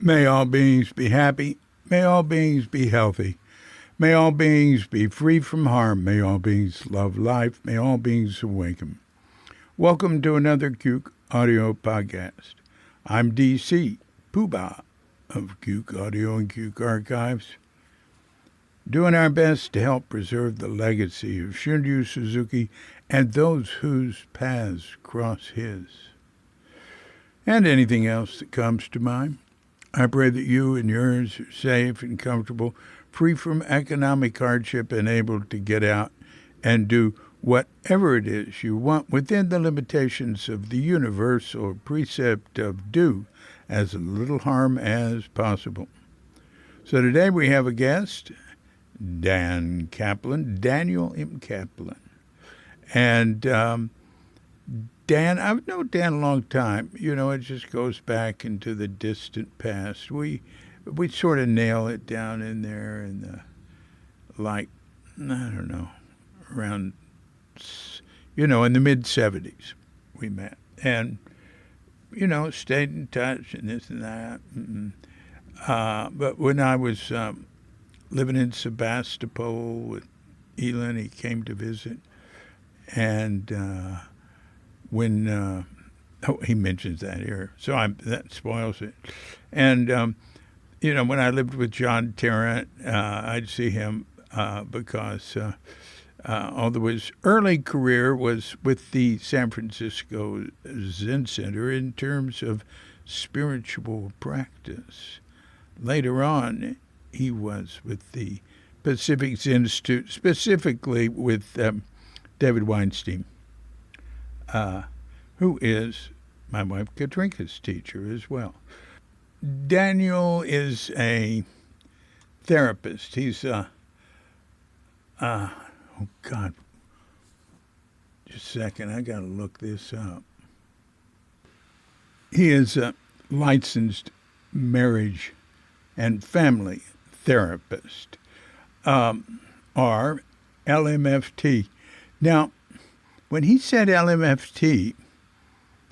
May all beings be happy. May all beings be healthy. May all beings be free from harm. May all beings love life. May all beings awaken. Welcome to another Cuke Audio Podcast. I'm DC Poobah of Cuke Audio and Cuke Archives, doing our best to help preserve the legacy of Shunryu Suzuki and those whose paths cross his, and anything else that comes to mind. I pray that you and yours are safe and comfortable, free from economic hardship, and able to get out and do whatever it is you want within the limitations of the universal precept of do as little harm as possible. So today we have a guest, Dan Kaplan, Daniel M. Kaplan. And Dan, I've known Dan a long time. You know, it just goes back into the distant past. We sort of nail it down in there in the, like, I don't know, around, you know, in the mid-'70s we met. And, you know, stayed in touch and this and that. But when I was living in Sebastopol with Elin, he came to visit. And when he mentions that here, so that spoils it. And you know, when I lived with John Tarrant, I'd see him because although his early career was with the San Francisco Zen Center in terms of spiritual practice, later on he was with the Pacific Zen Institute, specifically with David Weinstein, who is my wife Katrinka's teacher as well. Daniel is a therapist. He's oh God, just a second, I got to look this up. He is a licensed marriage and family therapist, or LMFT. Now, when he said LMFT,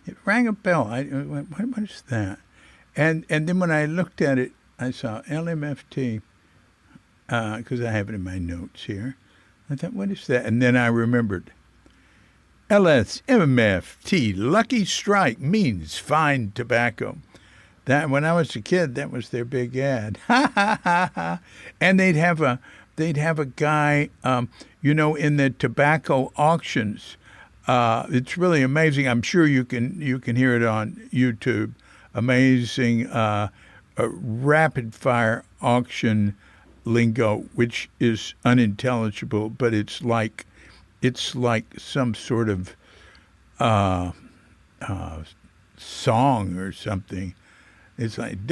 it rang a bell. I went, what is that? And then when I looked at it, I saw LMFT, because I have it in my notes here. I thought, what is that? And then I remembered. LSMFT, Lucky Strike, means fine tobacco. That when I was a kid, that was their big ad. Ha ha ha ha. And they'd have a guy, you know, in the tobacco auctions. It's really amazing. I'm sure you can hear it on YouTube. Amazing rapid fire auction lingo, which is unintelligible, but it's like some sort of song or something. It's like, and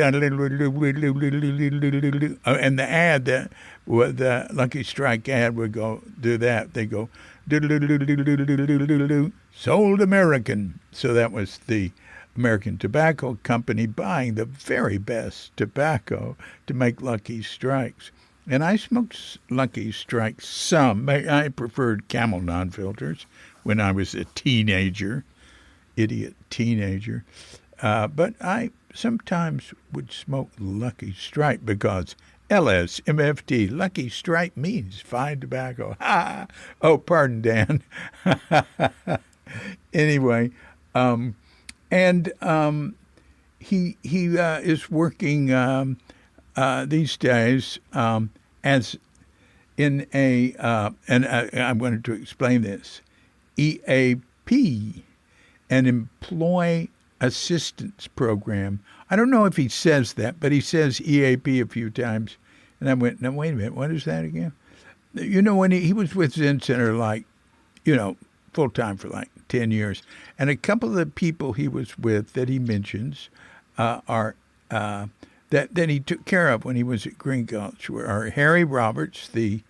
the ad, the Lucky Strike ad would go do that. They go, sold American. So that was the American Tobacco Company buying the very best tobacco to make Lucky Strikes. And I smoked Lucky Strikes some. I preferred Camel non-filters when I was a idiot teenager. But I sometimes would smoke Lucky Strike because LSMFT, Lucky Strike, means fine tobacco. Oh, pardon, Dan. Anyway, he is working these days as in a, and I wanted to explain this, EAP, an employee assistance program. I don't know if he says that, but he says EAP a few times. And I went, no, wait a minute, what is that again? You know, when he was with Zen Center, like, you know, full-time for like 10 years. And a couple of the people he was with that he mentions are that he took care of when he was at Green Gulch are Harry Roberts, the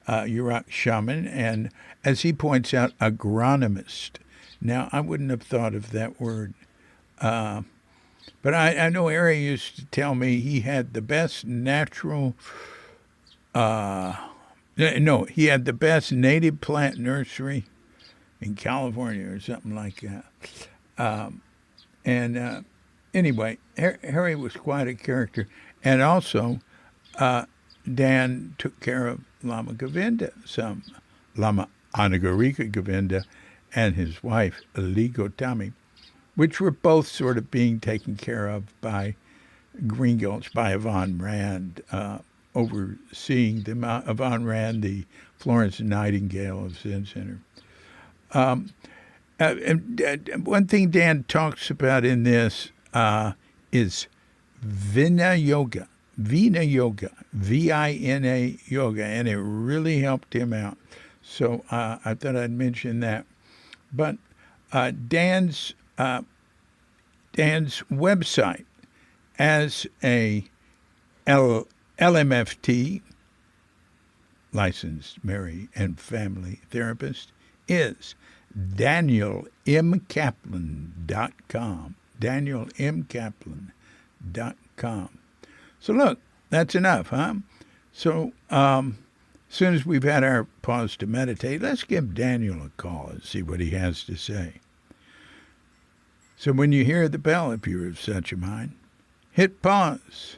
Yurok shaman, and, as he points out, agronomist. Now, I wouldn't have thought of that word. But I know Harry used to tell me he had the best natural, he had the best native plant nursery in California or something like that. And anyway, Harry was quite a character. And also, Dan took care of Lama Govinda, Lama Anagarika Govinda, and his wife, Ali Gotami, which were both sort of being taken care of by Green Gulch, by Yvonne Rand, overseeing them. Yvonne Rand, the Florence Nightingale of Zen Center. And one thing Dan talks about in this is Vina Yoga, Vina Yoga, and it really helped him out. So I thought I'd mention that. But Dan's website as a LMFT, licensed marriage and family therapist, is DanielMKaplan.com. DanielMKaplan.com. So look, that's enough, huh? So as soon as we've had our pause to meditate, let's give Daniel a call and see what he has to say. So when you hear the bell, if you're of such a mind, hit pause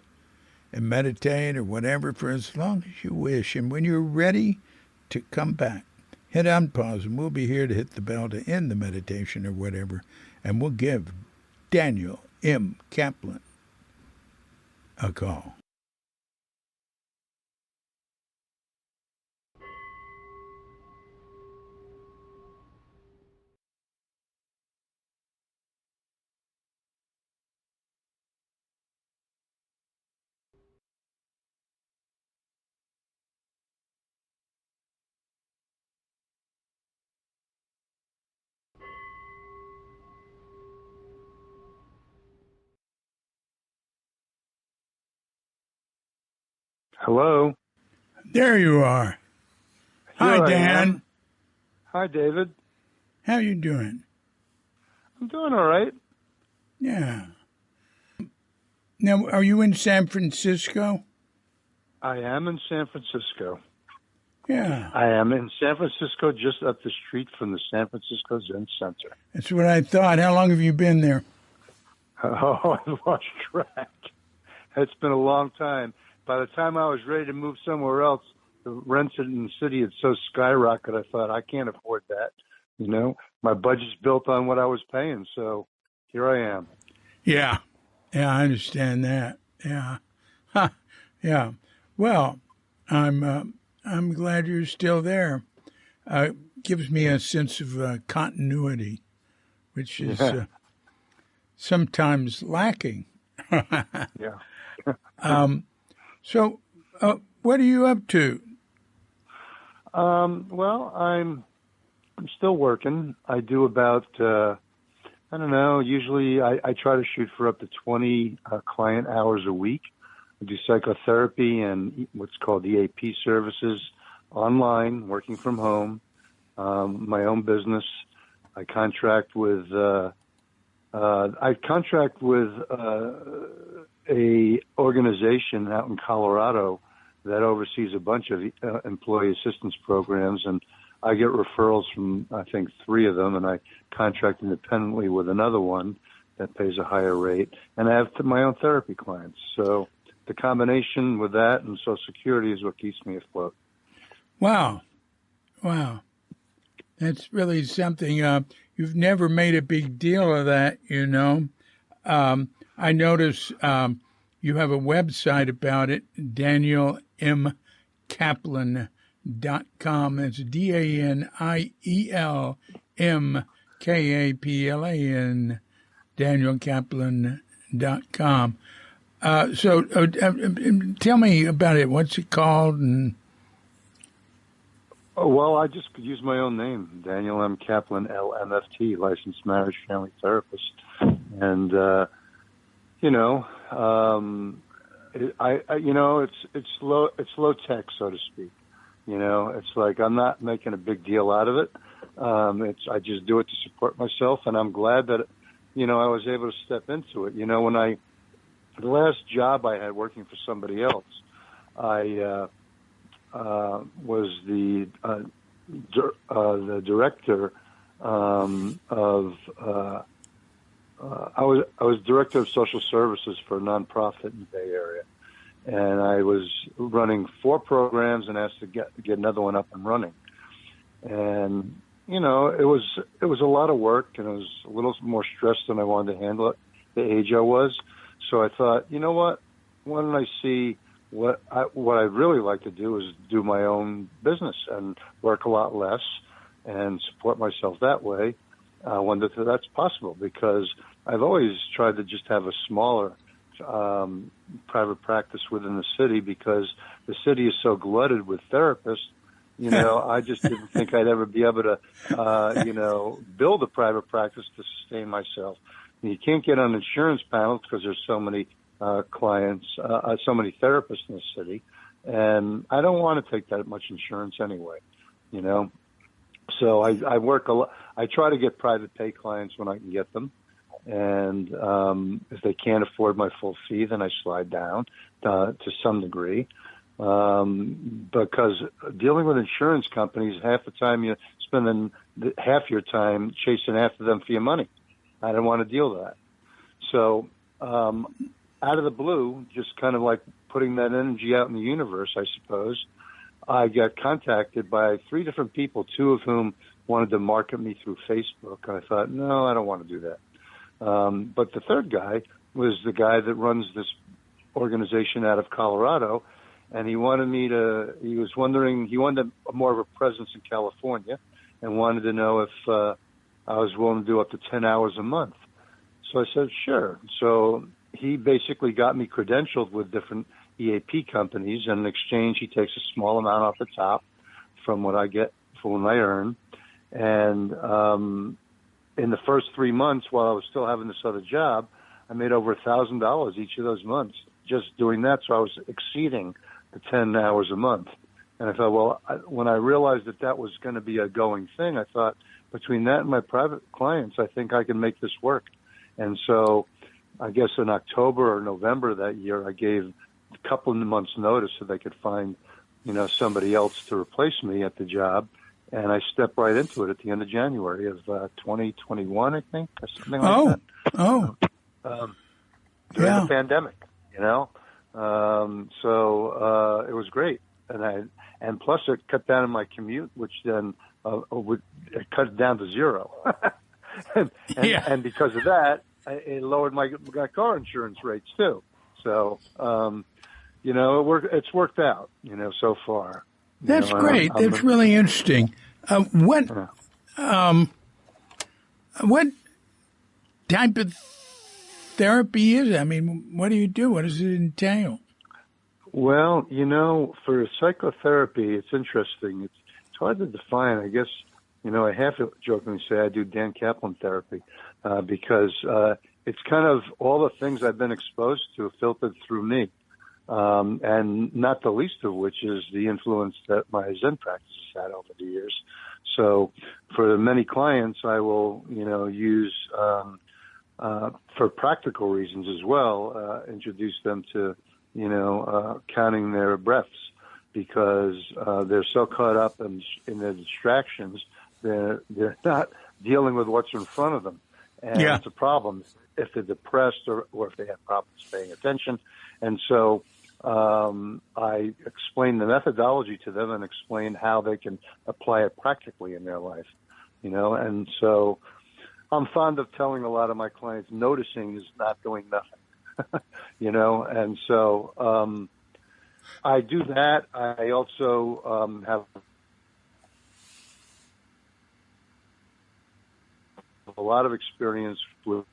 and meditate or whatever for as long as you wish. And when you're ready to come back, hit unpause, and we'll be here to hit the bell to end the meditation or whatever, and we'll give Daniel M. Kaplan a call. Hello. There you are. Hi, Dan. Hi, David. How you doing? I'm doing all right. Yeah. Now, are you in San Francisco? I am in San Francisco. Yeah. I am in San Francisco, just up the street from the San Francisco Zen Center. That's what I thought. How long have you been there? Oh, I've lost track. It's been a long time. By the time I was ready to move somewhere else, the rents in the city had so skyrocketed, I thought, I can't afford that. You know, my budget's built on what I was paying, so here I am. Yeah. Yeah, I understand that. Yeah. Huh. Yeah. Well, I'm glad you're still there. Gives me a sense of continuity, which is sometimes lacking. Yeah. So, what are you up to? Well, I'm still working. I do about, I don't know, usually I try to shoot for up to 20 client hours a week. I do psychotherapy and what's called EAP services online, working from home, my own business. I contract with a organization out in Colorado that oversees a bunch of employee assistance programs, and I get referrals from, I think, 3 of them, and I contract independently with another one that pays a higher rate, and I have my own therapy clients. So the combination with that and Social Security is what keeps me afloat. Wow. That's really something. You've never made a big deal of that, you know. I notice you have a website about it, DanielMKaplan.com. That's DanielMKaplan, DanielKaplan.com. So tell me about it. What's it called? And Oh, well, I just could use my own name, Daniel M. Kaplan, LMFT, licensed marriage family therapist. And, you know, it's low tech, so to speak. You know, it's like I'm not making a big deal out of it. I just do it to support myself, and I'm glad that, you know, I was able to step into it. You know, the last job I had working for somebody else, I was the director of I was director of social services for a nonprofit in the Bay Area, and I was running 4 programs and asked to get another one up and running. And it was a lot of work, and it was a little more stress than I wanted to handle at the age I was. So I thought, you know what? Why don't I see what I'd really like to do is do my own business and work a lot less and support myself that way. I wondered if that's possible, because I've always tried to just have a smaller private practice within the city, because the city is so glutted with therapists. I just didn't think I'd ever be able to, build a private practice to sustain myself. And you can't get on insurance panels because there's so many clients, so many therapists in the city, and I don't want to take that much insurance anyway. So I work a lot. I try to get private pay clients when I can get them, and if they can't afford my full fee, then I slide down to some degree. Because dealing with insurance companies, half the time you're spending half your time chasing after them for your money. I don't want to deal with that. So out of the blue, just kind of like putting that energy out in the universe, I suppose, I got contacted by 3 different people, 2 of whom wanted to market me through Facebook. And I thought, no, I don't want to do that. But the third guy was the guy that runs this organization out of Colorado. And he wanted more of a presence in California, and wanted to know if I was willing to do up to 10 hours a month. So I said, sure. So he basically got me credentialed with different EAP companies, and in exchange, he takes a small amount off the top from what I get for what I earn. And in the first 3 months, while I was still having this other job, I made over $1,000 each of those months just doing that. So I was exceeding the 10 hours a month. And I thought, well, when I realized that was going to be a going thing, I thought, between that and my private clients, I think I can make this work. And so I guess in October or November that year, I gave a couple of months' notice so they could find, somebody else to replace me at the job. And I stepped right into it at the end of January of 2021, I think, or something like that. During the pandemic, So it was great. And plus it cut down on my commute, which then it cut it down to 0. and because of that, it lowered my car insurance rates too. So, it's worked out, so far. That's great. That's really interesting. What type of therapy is it? I mean, what do you do? What does it entail? Well, for psychotherapy, it's interesting. It's hard to define. I guess, I have to jokingly say I do Dan Kaplan therapy because it's kind of all the things I've been exposed to filtered through me. And not the least of which is the influence that my Zen practice has had over the years. So for many clients, I will, use, for practical reasons as well, introduce them to, counting their breaths, because they're so caught up in their distractions, they're not dealing with what's in front of them. And it's a problem if they're depressed or if they have problems paying attention. And so I explain the methodology to them and explain how they can apply it practically in their life, and so I'm fond of telling a lot of my clients noticing is not doing nothing, and so I do that. I also have a lot of experience with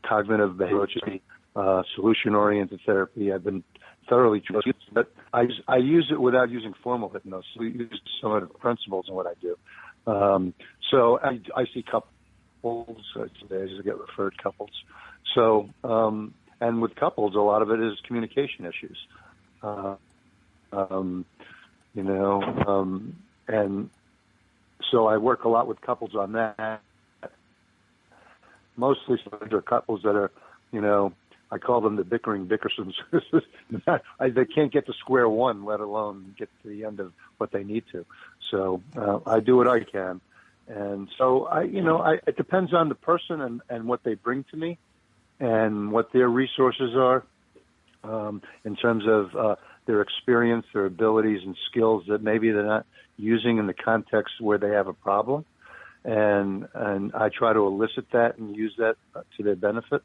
cognitive behavioral solution-oriented therapy. I've been thoroughly trained, but I use it without using formal hypnosis. We use some of the principles in what I do. So I see couples. Today I just get referred couples. So and with couples, a lot of it is communication issues. And so I work a lot with couples on that. Mostly they're couples that are, I call them the bickering Dickersons. They can't get to square one, let alone get to the end of what they need to. So I do what I can. And so it depends on the person and what they bring to me and what their resources are, in terms of their experience, their abilities and skills that maybe they're not using in the context where they have a problem. And I try to elicit that and use that to their benefit.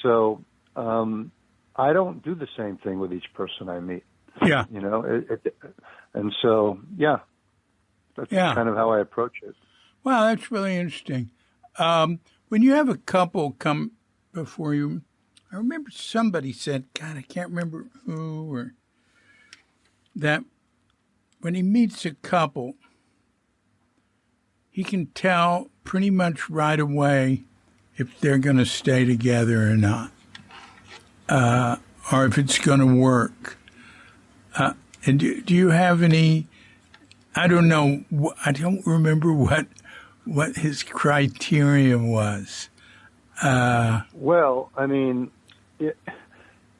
So I don't do the same thing with each person I meet. Yeah. And so, that's kind of how I approach it. Wow, that's really interesting. When you have a couple come before you, I remember somebody said, God, I can't remember who, or that when he meets a couple, he can tell pretty much right away if they're going to stay together or not, or if it's going to work. And do you have any, I don't know, I don't remember what his criteria was. Well, I mean,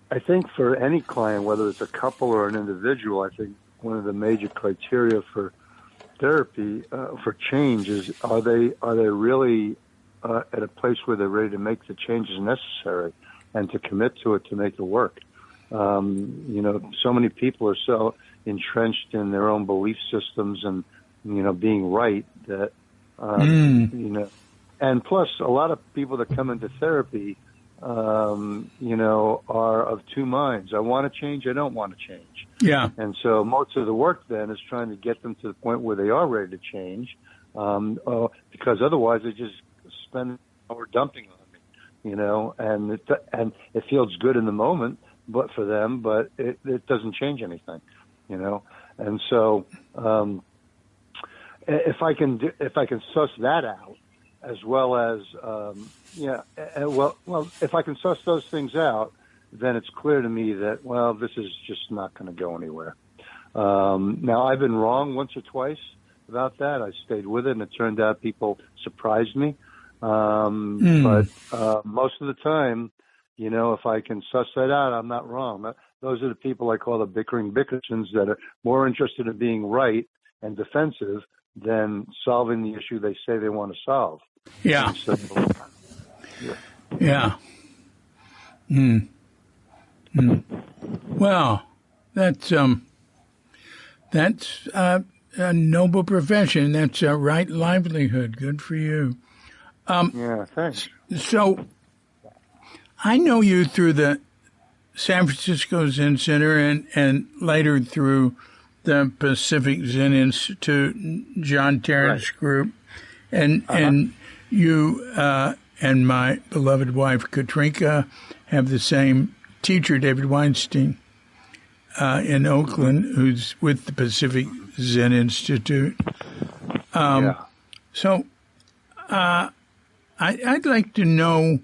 I think for any client, whether it's a couple or an individual, I think one of the major criteria for therapy, for change, is are they really at a place where they're ready to make the changes necessary and to commit to it to make it work. So many people are so entrenched in their own belief systems and being right that and plus a lot of people that come into therapy are of two minds. I want to change, I don't want to change. Yeah. And so most of the work then is trying to get them to the point where they are ready to change, because otherwise they just spend hour dumping on me, and it feels good in the moment, but for them, but it doesn't change anything, and so if I can suss that out, as well as if I can suss those things out, then it's clear to me that this is just not going to go anywhere. Now I've been wrong once or twice about that. I stayed with it, and it turned out people surprised me. But most of the time, if I can suss that out, I'm not wrong. Those are the people I call the bickering Bickersons that are more interested in being right and defensive than solving the issue they say they want to solve. Yeah. So, yeah. Well, that's a noble profession. That's a right livelihood. Good for you. Thanks. So I know you through the San Francisco Zen Center and later through the Pacific Zen Institute, John Terrence Group, and you and my beloved wife Katrinka have the same teacher, David Weinstein, in Oakland, who's with the Pacific Zen Institute. So I'd like to know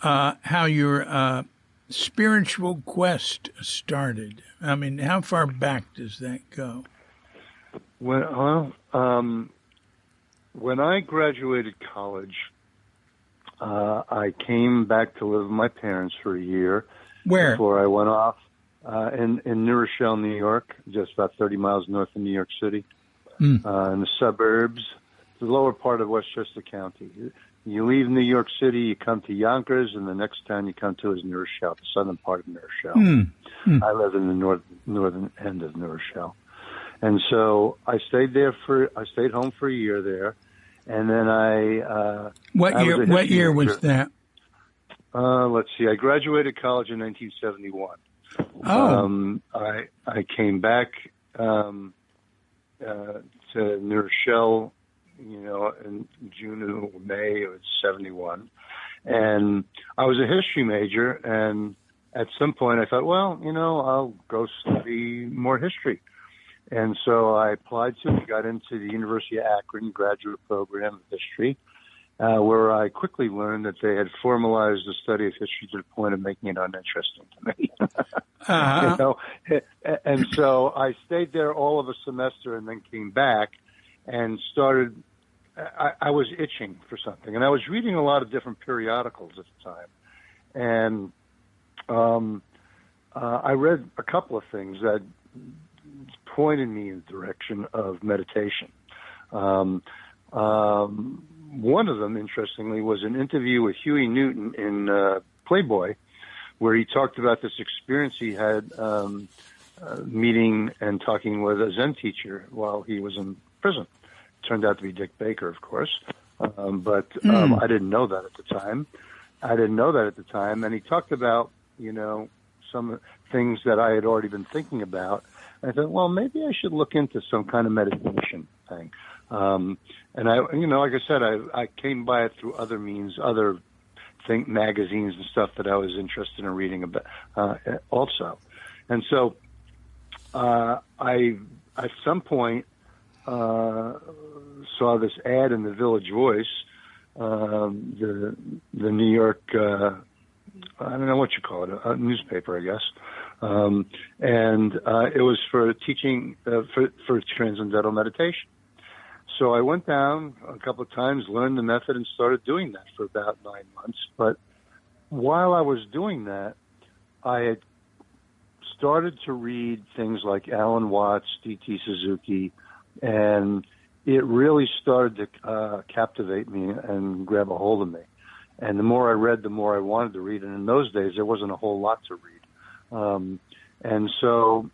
how your spiritual quest started. I mean, how far back does that go? When I graduated college, I came back to live with my parents for a year. Where? Before I went off in New Rochelle, New York, just about 30 miles north of New York City, in the suburbs, the lower part of Westchester County. You leave New York City, you come to Yonkers, and the next town you come to is New Rochelle, the southern part of New Rochelle. I live in the northern end of New Rochelle. And so I stayed home for a year there, and then What year was that? Let's see. I graduated college in 1971. I came back to New Rochelle, in June or May of 71, and I was a history major. And at some point, I thought, I'll go study more history. And so I applied got into the University of Akron graduate program of history, where I quickly learned that they had formalized the study of history to the point of making it uninteresting to me. And so I stayed there all of a semester and then came back and started. I was itching for something, and I was reading a lot of different periodicals at the time, and I read a couple of things that pointed me in the direction of meditation. One of them, interestingly, was an interview with Huey Newton in Playboy, where he talked about this experience he had meeting and talking with a Zen teacher while he was in prison. It turned out to be Dick Baker, of course, but I didn't know that at the time. And he talked about, some things that I had already been thinking about. I thought, well, maybe I should look into some kind of meditation thing. And I, like I said, I came by it through other means, other magazines and stuff that I was interested in reading about, also. And so, I, at some point, saw this ad in the Village Voice, the New York, I don't know what you call it, a newspaper, I guess. And it was for teaching, for transcendental meditation. So I went down a couple of times, learned the method, and started doing that for about 9 months. But while I was doing that, I had started to read things like Alan Watts, D.T. Suzuki, and it really started to captivate me and grab a hold of me. And the more I read, the more I wanted to read. And in those days, there wasn't a whole lot to read. And so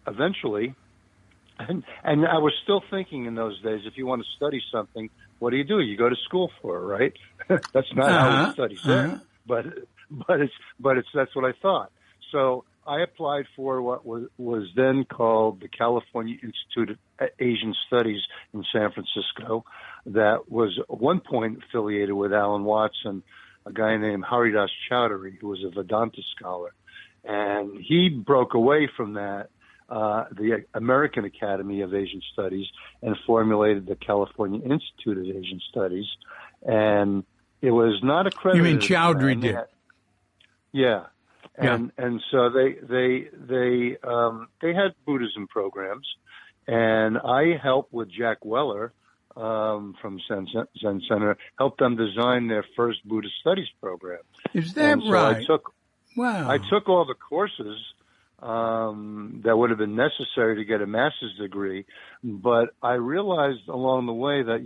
eventually, and I was still thinking in those days, if you want to study something, what do? You go to school for it, right? That's not how we study then, but that's what I thought. So I applied for what was then called the California Institute of Asian Studies in San Francisco, that was at one point affiliated with Alan Watts and a guy named Haridas Chowdhury, who was a Vedanta scholar. And he broke away from that, the American Academy of Asian Studies, and formulated the California Institute of Asian Studies. And it was not accredited. You mean Chowdhury did? Yeah. And so they had Buddhism programs, and I helped with Jack Weller from Zen Center, helped them design their first Buddhist studies program. Is that so right? I took all the courses that would have been necessary to get a master's degree, but I realized along the way that,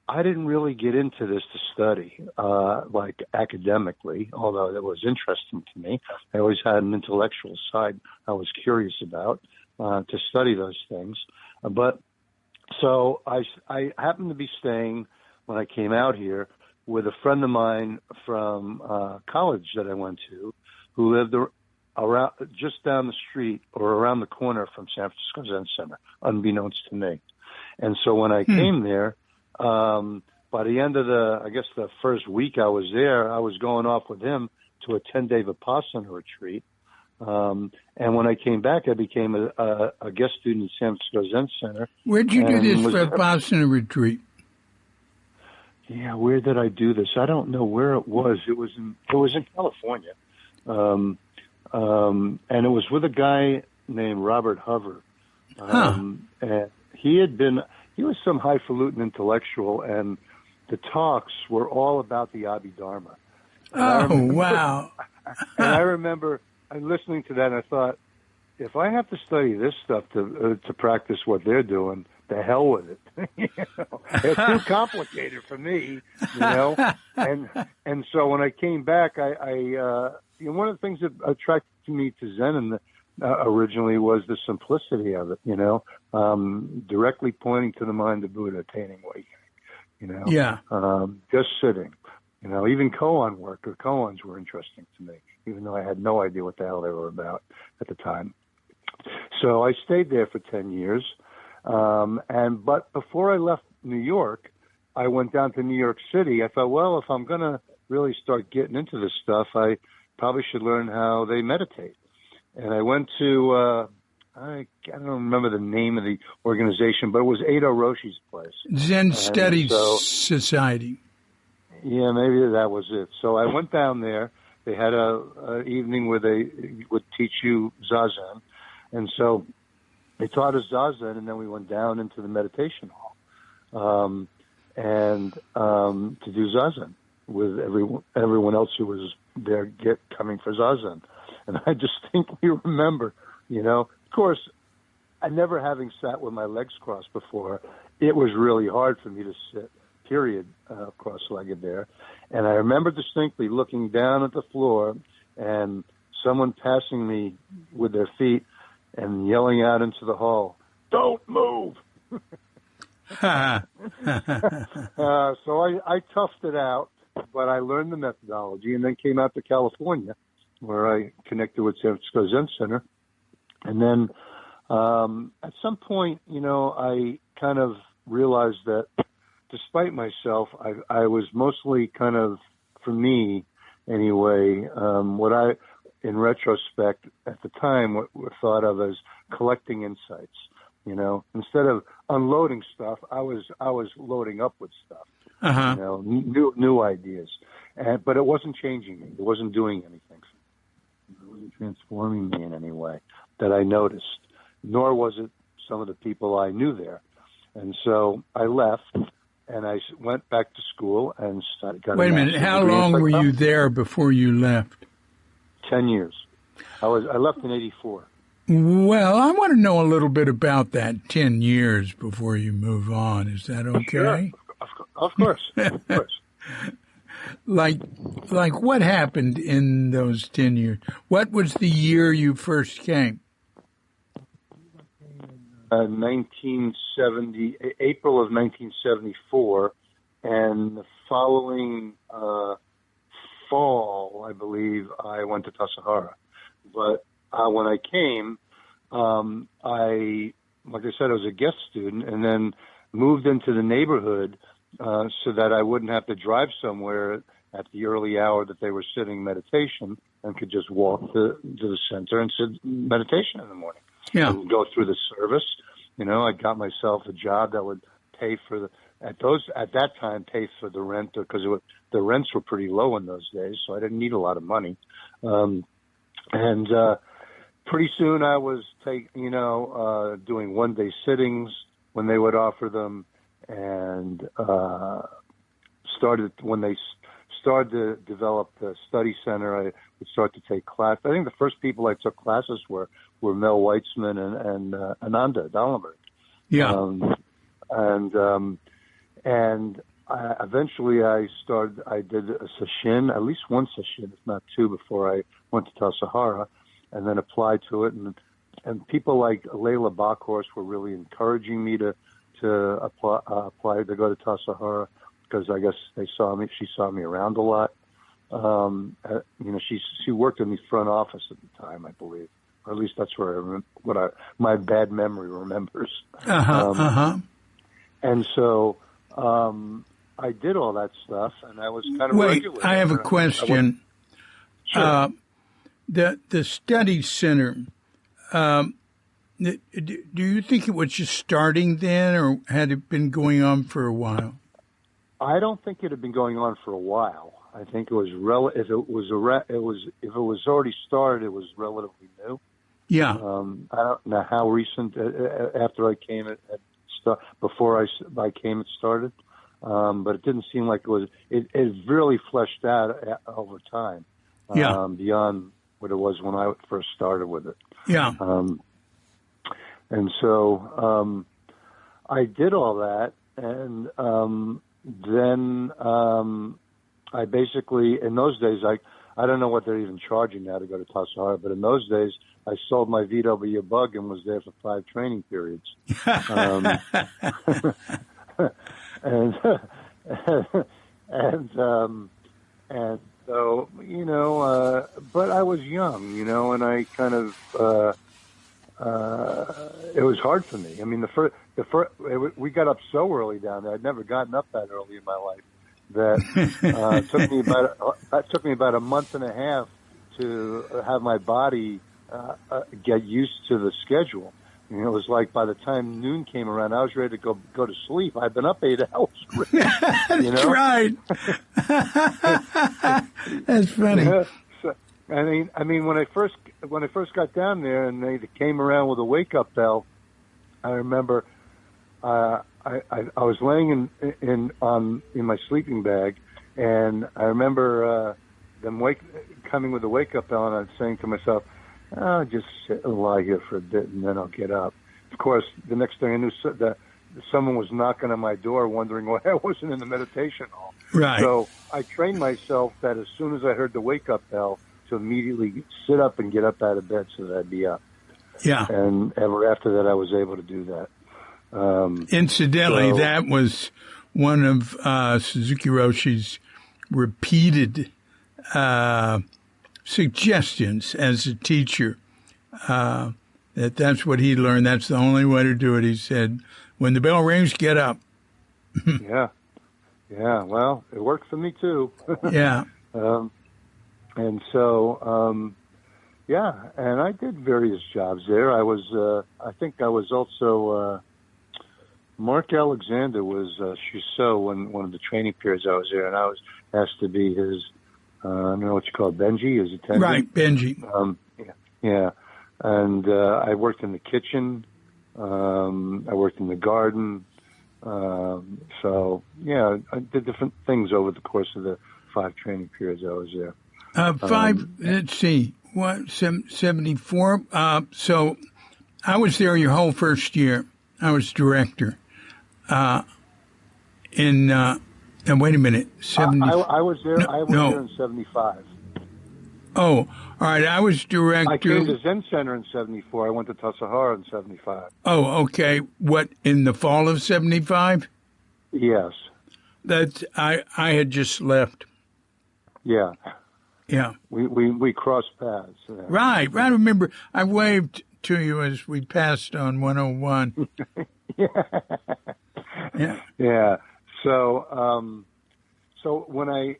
I didn't really get into this to study, like academically, although it was interesting to me. I always had an intellectual side I was curious about, to study those things. But so I happened to be staying when I came out here with a friend of mine from college that I went to, who lived around just down the street or around the corner from San Francisco Zen Center, unbeknownst to me. And so when I came there, by the end of the first week I was there, I was going off with him to a 10-day Vipassana retreat. And when I came back, I became a guest student at San Francisco Zen Center. Where'd you do this Vipassana retreat? Yeah, where did I do this? I don't know where it was. It was in California. And it was with a guy named Robert Hover. And he was some highfalutin intellectual, and the talks were all about the Abhidharma. Wow. And I remember listening to that, and I thought, if I have to study this stuff to practice what they're doing, the hell with it. It's too complicated for me, And so when I came back, I one of the things that attracted me to Zen originally was the simplicity of it, directly pointing to the mind of Buddha, attaining awakening, Yeah. Just sitting, even koan work or koans were interesting to me, even though I had no idea what the hell they were about at the time. So I stayed there for 10 years. But before I left New York, I went down to New York City. I thought, well, if I'm going to really start getting into this stuff, I probably should learn how they meditate. And I went to, I don't remember the name of the organization, but it was Eido Roshi's place. Zen Studies Society. Yeah, maybe that was it. So I went down there. They had a evening where they would teach you Zazen. And so they taught us Zazen, and then we went down into the meditation hall to do Zazen with everyone else who was there coming for Zazen. And I distinctly remember, of course, I never having sat with my legs crossed before, it was really hard for me to sit, period, cross-legged there. And I remember distinctly looking down at the floor and someone passing me with their feet and yelling out into the hall, "Don't move!" So I toughed it out, but I learned the methodology and then came out to California, where I connected with San Francisco Zen Center. And then at some point, I kind of realized that despite myself, I was mostly kind of, for me anyway, what I, in retrospect, at the time, what thought of as collecting insights. Instead of unloading stuff, I was loading up with stuff. New ideas, but it wasn't changing me. It wasn't doing anything. It wasn't transforming me in any way that I noticed. Nor was it some of the people I knew there. And so I left, and I went back to school and started. Wait a minute. How long were you there before you left? 10 years. I left in '84. Well, I want to know a little bit about that 10 years before you move on. Is that okay? Sure. Of course. Of course. Like what happened in those 10 years? What was the year you first came? 1970, April of 1974, and the following fall, I believe, I went to Tassajara. But when I came, like I said, I was a guest student, and then moved into the neighborhood so that I wouldn't have to drive somewhere at the early hour that they were sitting meditation, and could just walk to the center and sit meditation in the morning. Yeah. And go through the service. I got myself a job that would pay for at that time pay for the rent, because the rents were pretty low in those days, so I didn't need a lot of money. And pretty soon I was doing one-day sittings when they would offer them, and when they started to develop the study center, I would start to take class. I think the first people I took classes were Mel Weitzman and Ananda Dallenberg. Yeah. Eventually I did a session, at least one session, if not two, before I went to Tassajara, and then applied to it. And people like Layla Bockhorst were really encouraging me to apply to go to Tassajara, because I guess she saw me around a lot. She worked in the front office at the time, I believe. Or at least that's where my bad memory remembers. And so I did all that stuff, and I was kind of regulated. I have a question. Sure. The study center, do you think it was just starting then, or had it been going on for a while? I don't think it had been going on for a while. I think it was if it was already started, it was relatively new. Yeah. I don't know how recent after I came before I came it started, but it didn't seem like it was. It really fleshed out over time. Beyond what it was when I first started with it. Yeah. And so I did all that, and then I basically, in those days, I don't know what they're even charging now to go to Tassajara, but in those days, I sold my VW Bug and was there for 5 training periods. And so, but I was young, and I kind of, it was hard for me. I mean, we got up so early down there. I'd never gotten up that early in my life. That took me about a month and a half to have my body get used to the schedule. It was like by the time noon came around, I was ready to go to sleep. I'd been up 8 hours. That's right. That's funny. So, I mean, when I first got down there and they came around with a wake up bell, I remember I was laying in my sleeping bag, and I remember them coming with a wake up bell, and I was saying to myself, "I'll just sit and lie here for a bit, and then I'll get up." Of course, the next thing I knew, someone was knocking on my door wondering why I wasn't in the meditation hall. Right. So I trained myself that as soon as I heard the wake-up bell, to immediately sit up and get up out of bed so that I'd be up. Yeah. And ever after that, I was able to do that. Incidentally, that was one of Suzuki Roshi's repeated suggestions as a teacher. That's what he learned. That's the only way to do it. He said, when the bell rings, get up. Yeah. Well, it worked for me too. Yeah. And so, and I did various jobs there. I think I was also, Mark Alexander was Chusseau when one of the training periods I was there, and I was asked to be his, I don't know what you call it, Benji, his attendant. Right, Benji. Yeah. And I worked in the kitchen. I worked in the garden. So, yeah, I did different things over the course of the 5 training periods I was there. Let's see, 74? So I was there your whole first year. I was director. And wait a minute, 70. I was there. I was there in 75. Oh, all right. I was director. I came to Zen Center in 74. I went to Tassajara in 75. Oh, okay. What, in the fall of 75? Yes. I had just left. Yeah. Yeah. We crossed paths. Yeah. Right. I remember I waved to you as we passed on 101. Yeah. Yeah. So when I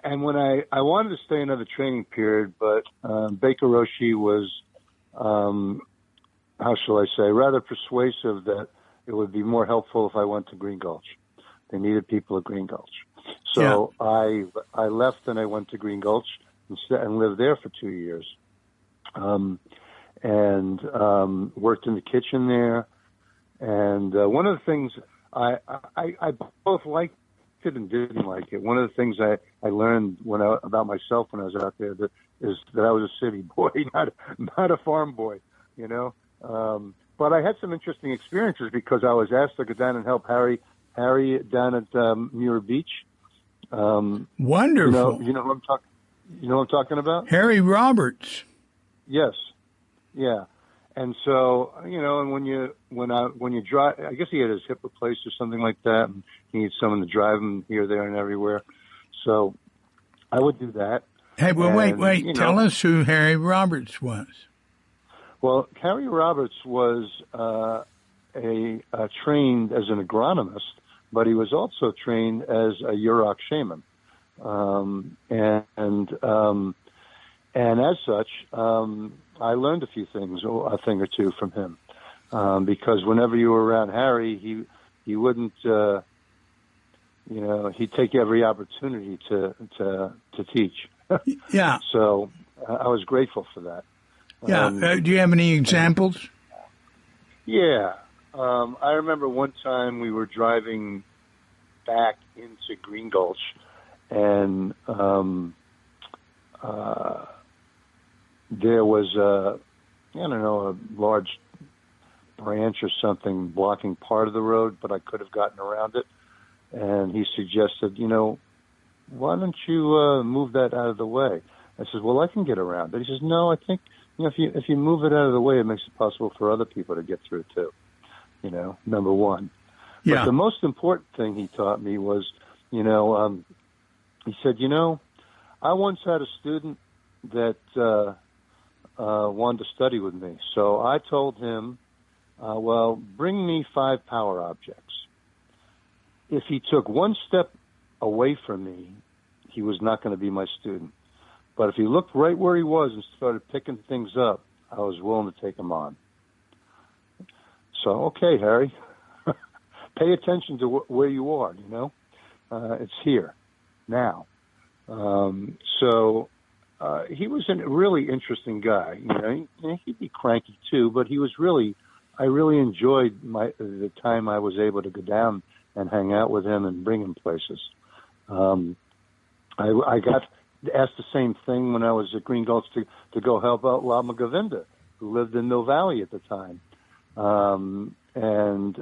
wanted to stay another training period, but Baker Roshi was, how shall I say, rather persuasive that it would be more helpful if I went to Green Gulch. They needed people at Green Gulch. So yeah. I left and I went to Green Gulch and lived there for 2 years. And worked in the kitchen there. And one of the things I both liked it and didn't like it. One of the things I learned about myself when I was out there is that I was a city boy, not a farm boy, you know. But I had some interesting experiences because I was asked to go down and help Harry down at Muir Beach. Wonderful. You know who I'm talking. You know what I'm talking about? Harry Roberts. Yes. Yeah. And so, and when you drive, I guess he had his hip replaced or something like that, and he needs someone to drive him here, there, and everywhere. So I would do that. Hey, well, wait. Tell us who Harry Roberts was. Well, Harry Roberts was trained as an agronomist, but he was also trained as a Yurok shaman. And as such, I learned a few things, a thing or two from him, because whenever you were around Harry, he wouldn't, he'd take every opportunity to teach. Yeah. So I was grateful for that. Yeah. Do you have any examples? Yeah. I remember one time we were driving back into Green Gulch, and there was a large branch or something blocking part of the road, but I could have gotten around it. And he suggested, why don't you move that out of the way? I said, well, I can get around it. He says, no, I think if you move it out of the way, it makes it possible for other people to get through too. Number one. Yeah. But the most important thing he taught me was, he said, I once had a student that wanted to study with me. So I told him, bring me 5 power objects. If he took one step away from me, he was not going to be my student. But if he looked right where he was and started picking things up, I was willing to take him on. So, okay, Harry, pay attention to where you are, it's here, now. He was a really interesting guy. He'd be cranky too, but I really enjoyed the time I was able to go down and hang out with him and bring him places. I got asked the same thing when I was at Green Gulch to go help out Lama Govinda, who lived in Mill Valley at the time. and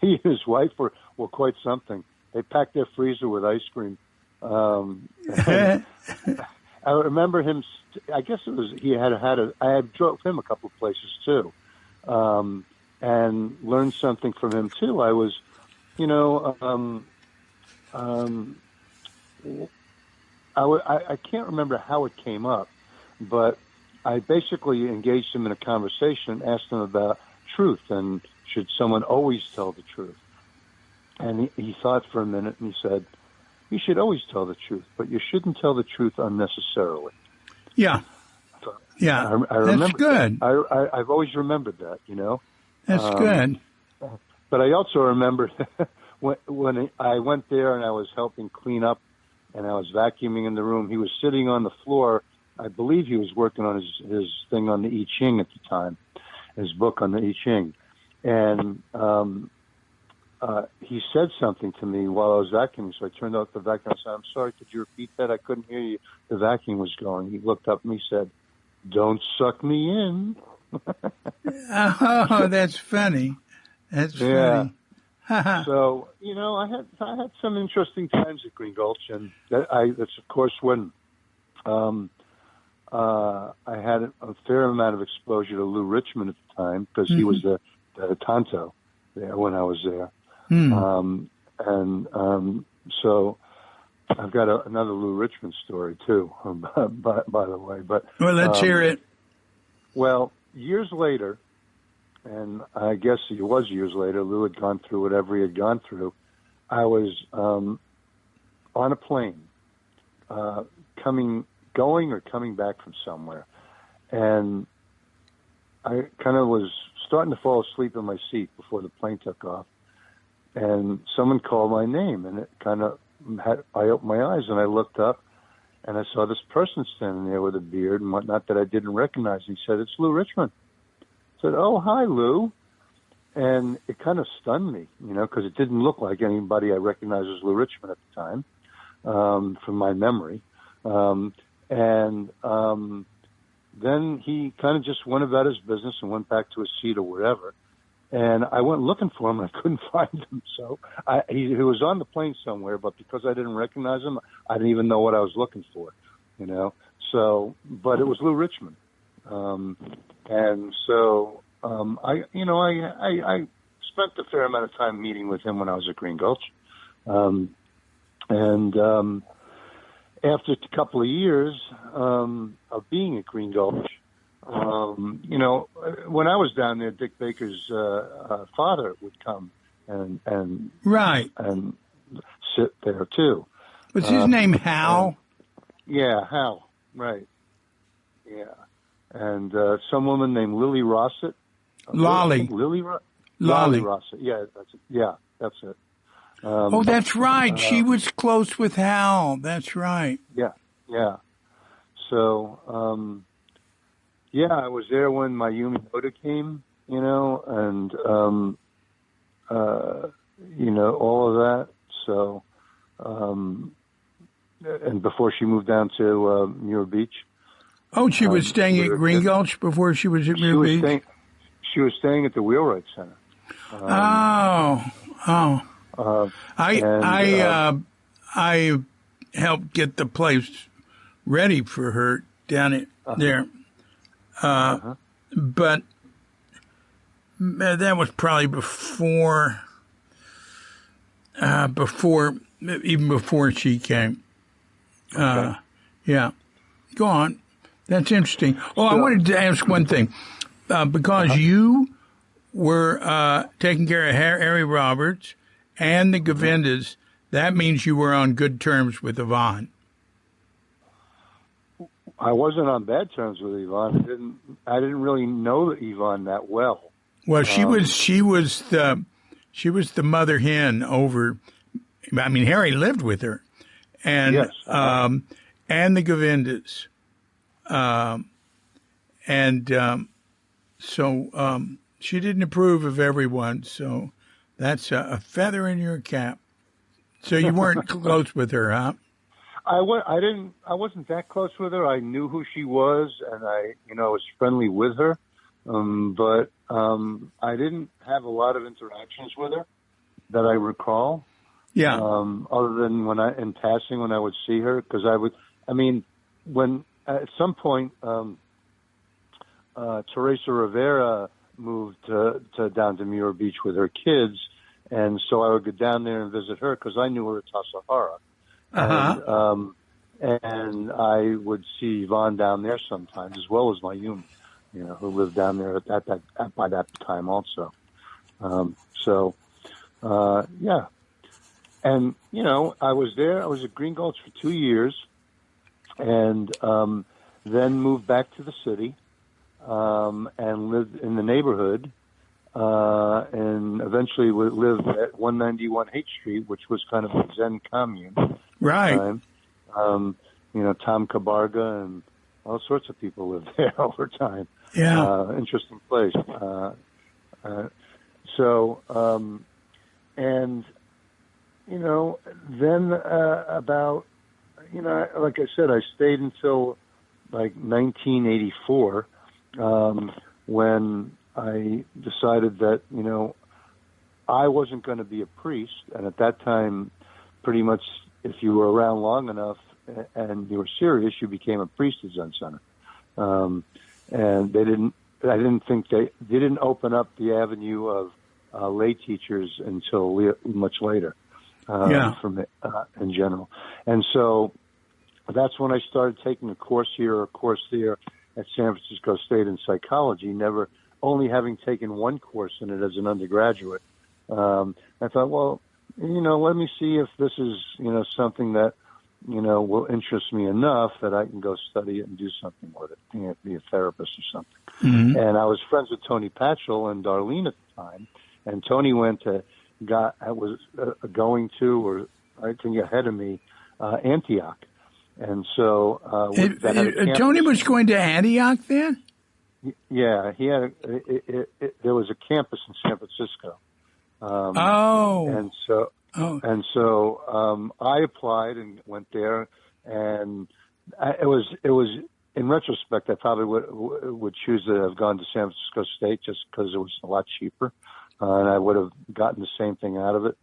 he and his wife were quite something. They packed their freezer with ice cream. And I remember him. I guess it was he had I had drove him a couple of places too, and learned something from him too. I was, I can't remember how it came up, but I basically engaged him in a conversation, asked him about truth and should someone always tell the truth. And he thought for a minute and he said, you should always tell the truth, but you shouldn't tell the truth unnecessarily. Yeah. So yeah. I remember That's good. that. I've always remembered that, That's good. But I also remember when I went there and I was helping clean up and I was vacuuming in the room, he was sitting on the floor. I believe he was working on his thing on the I Ching at the time, his book on the I Ching. And he said something to me while I was vacuuming, so I turned off the vacuum. I said, I'm sorry, could you repeat that? I couldn't hear you. The vacuum was going. He looked up and he said, don't suck me in. Oh, that's funny. That's funny. So, I had some interesting times at Green Gulch, and that's of course when I had a fair amount of exposure to Lou Richmond at the time, because he was the Tonto there when I was there. So I've got another Lou Richmond story too, by the way. But well, let's hear it. Well, years later, and I guess it was years later, Lou had gone through whatever he had gone through. I was on a plane, going or coming back from somewhere, and I kind of was starting to fall asleep in my seat before the plane took off, and someone called my name, and it kind of I opened my eyes and I looked up, and I saw this person standing there with a beard and whatnot that I didn't recognize. He said, "It's Lou Richmond." I said, "Oh, hi, Lou." And it kind of stunned me, because it didn't look like anybody I recognized as Lou Richmond at the time, from my memory. Then he kind of just went about his business and went back to his seat or wherever. And I went looking for him and I couldn't find him. So he was on the plane somewhere, but because I didn't recognize him, I didn't even know what I was looking for, So, but it was Lou Richmond. I spent a fair amount of time meeting with him when I was at Green Gulch. After a couple of years of being at Green Gulch, when I was down there, Dick Baker's father would come and right and sit there too. Was his name Hal? Yeah, Hal. Right. Yeah, and some woman named Lily Rossett. Lolly. Lolly Rossett. Yeah, that's it. Yeah, that's it. That's right. She was close with Hal. That's right. Yeah. So, I was there when Mayumi Oda came, and, all of that. So, and before she moved down to Muir Beach. Oh, she was staying at Green Gulch before she was at Muir Beach? She was staying at the Wheelwright Center. I helped get the place ready for her down there. But that was probably before she came. Okay. Yeah. Go on. That's interesting. Oh, I wanted to ask one thing. Because you were taking care of Harry Roberts and the Govindas, that means you were on good terms with Yvonne. I wasn't on bad terms with Yvonne. I didn't really know Yvonne that well. Well, she was the mother hen over. I mean, Harry lived with her, and yes, and the Govindas, So she didn't approve of everyone. So that's a feather in your cap. So you weren't close with her, huh? I wasn't that close with her. I knew who she was, and I was friendly with her. but I didn't have a lot of interactions with her that I recall. Yeah. Other than in passing, when I would see her, because when at some point, Teresa Rivera moved down to Muir Beach with her kids, and so I would go down there and visit her because I knew her at Tassajara. And I would see Yvonne down there sometimes, as well as Mayumi, who lived down there by that time also. Yeah. And, I was there. I was at Green Gulch for 2 years, and then moved back to the city and lived in the neighborhood, and eventually lived at 191 H Street, which was kind of a Zen commune. Right. Tom Cabarga and all sorts of people lived there over time. Yeah. Interesting place. Then about, like I said, I stayed until like 1984, when I decided that, I wasn't going to be a priest. And at that time, pretty much if you were around long enough and you were serious, you became a priest at Zen Center. And they didn't open up the avenue of lay teachers until much later. In general. And so that's when I started taking a course here or a course there at San Francisco State in psychology, only having taken one course in it as an undergraduate. I thought, well, let me see if this is, something that, will interest me enough that I can go study it and do something with it, be a therapist or something. Mm-hmm. And I was friends with Tony Patchell and Darlene at the time, and Tony was going to, or I think ahead of me, Antioch. And so Tony was going to Antioch then? Yeah, he had there was a campus in San Francisco. And so I applied and went there, and it was in retrospect I probably would choose to have gone to San Francisco State just because it was a lot cheaper. And I would have gotten the same thing out of it.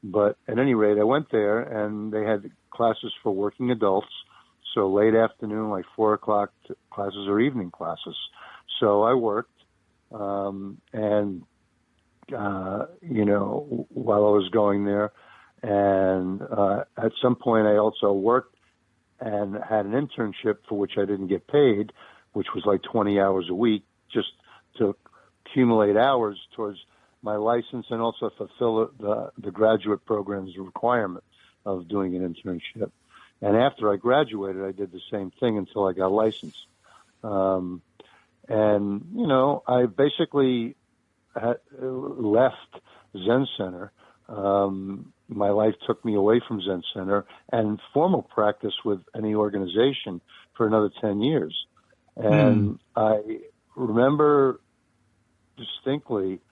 But at any rate, I went there, and they had classes for working adults, so late afternoon, like 4 o'clock classes or evening classes. So I worked, while I was going there. And at some point, I also worked and had an internship for which I didn't get paid, which was like 20 hours a week, just to accumulate hours towards my license and also fulfill the graduate program's requirement of doing an internship. And after I graduated, I did the same thing until I got licensed. I basically left Zen Center. My life took me away from Zen Center and formal practice with any organization for another 10 years. And I remember distinctly,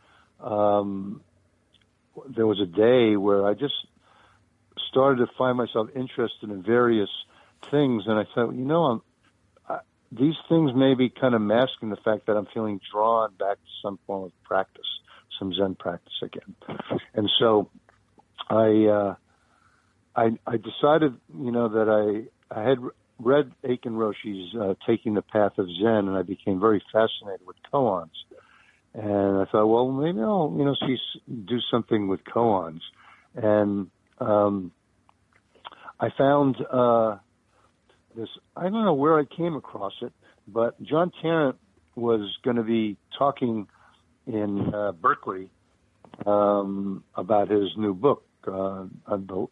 there was a day where I just started to find myself interested in various things, and I thought, these things may be kind of masking the fact that I'm feeling drawn back to some form of practice, some Zen practice again. And so I decided, that I had read Aiken Roshi's Taking the Path of Zen, and I became very fascinated with koans. And I thought, well, maybe I'll, do something with koans. And I found this, I don't know where I came across it, but John Tarrant was going to be talking in Berkeley about his new book, The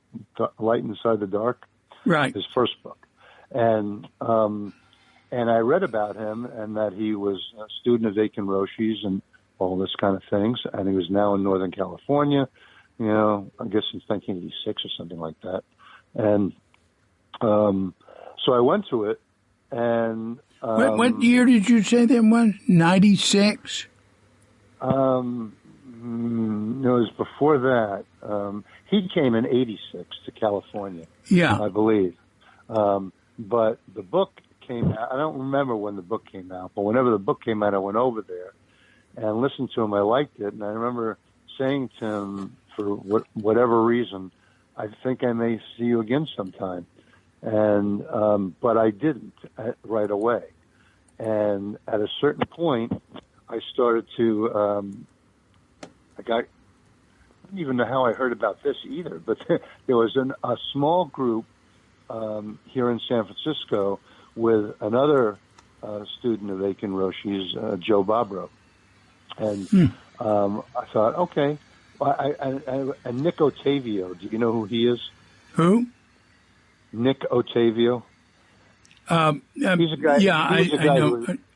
Light Inside the Dark. Right. His first book. And I read about him and that he was a student of Aiken Roshi's and all this kind of things. And he was now in Northern California, I guess since 1986 or something like that. And so I went to it. And what year did you say that was? 96? It was before that. He came in 86 to California. Yeah. I believe. But the book came out, I don't remember when the book came out, but whenever the book came out, I went over there and listened to him. I liked it, and I remember saying to him, for whatever reason, I think I may see you again sometime. And but I didn't right away. And at a certain point, I started to, I don't even know how I heard about this either, but there was a small group here in San Francisco with another student of Aiken Roshi's, Joe Bobrow. And I thought, okay. And Nick Otavio, do you know who he is? Who? Nick Otavio. He's a guy. Yeah,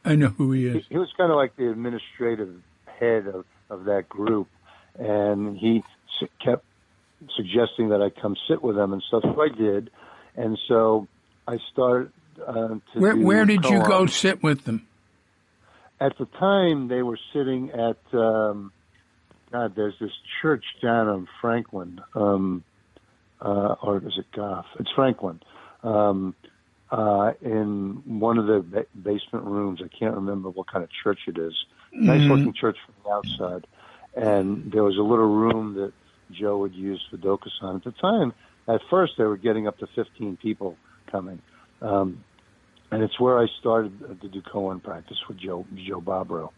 I know who he is. He was kind of like the administrative head of that group, and he kept suggesting that I come sit with him and stuff. So I did, and so I started to. Where did you go sit with them? At the time, they were sitting at. God, there's this church down in Franklin, or is it Goff? It's Franklin. In one of the basement rooms. I can't remember what kind of church it is. Nice looking church from the outside. And there was a little room that Joe would use for Dokusan. At the time, at first, they were getting up to 15 people coming. And it's where I started to do koan practice with Joe Bobrow.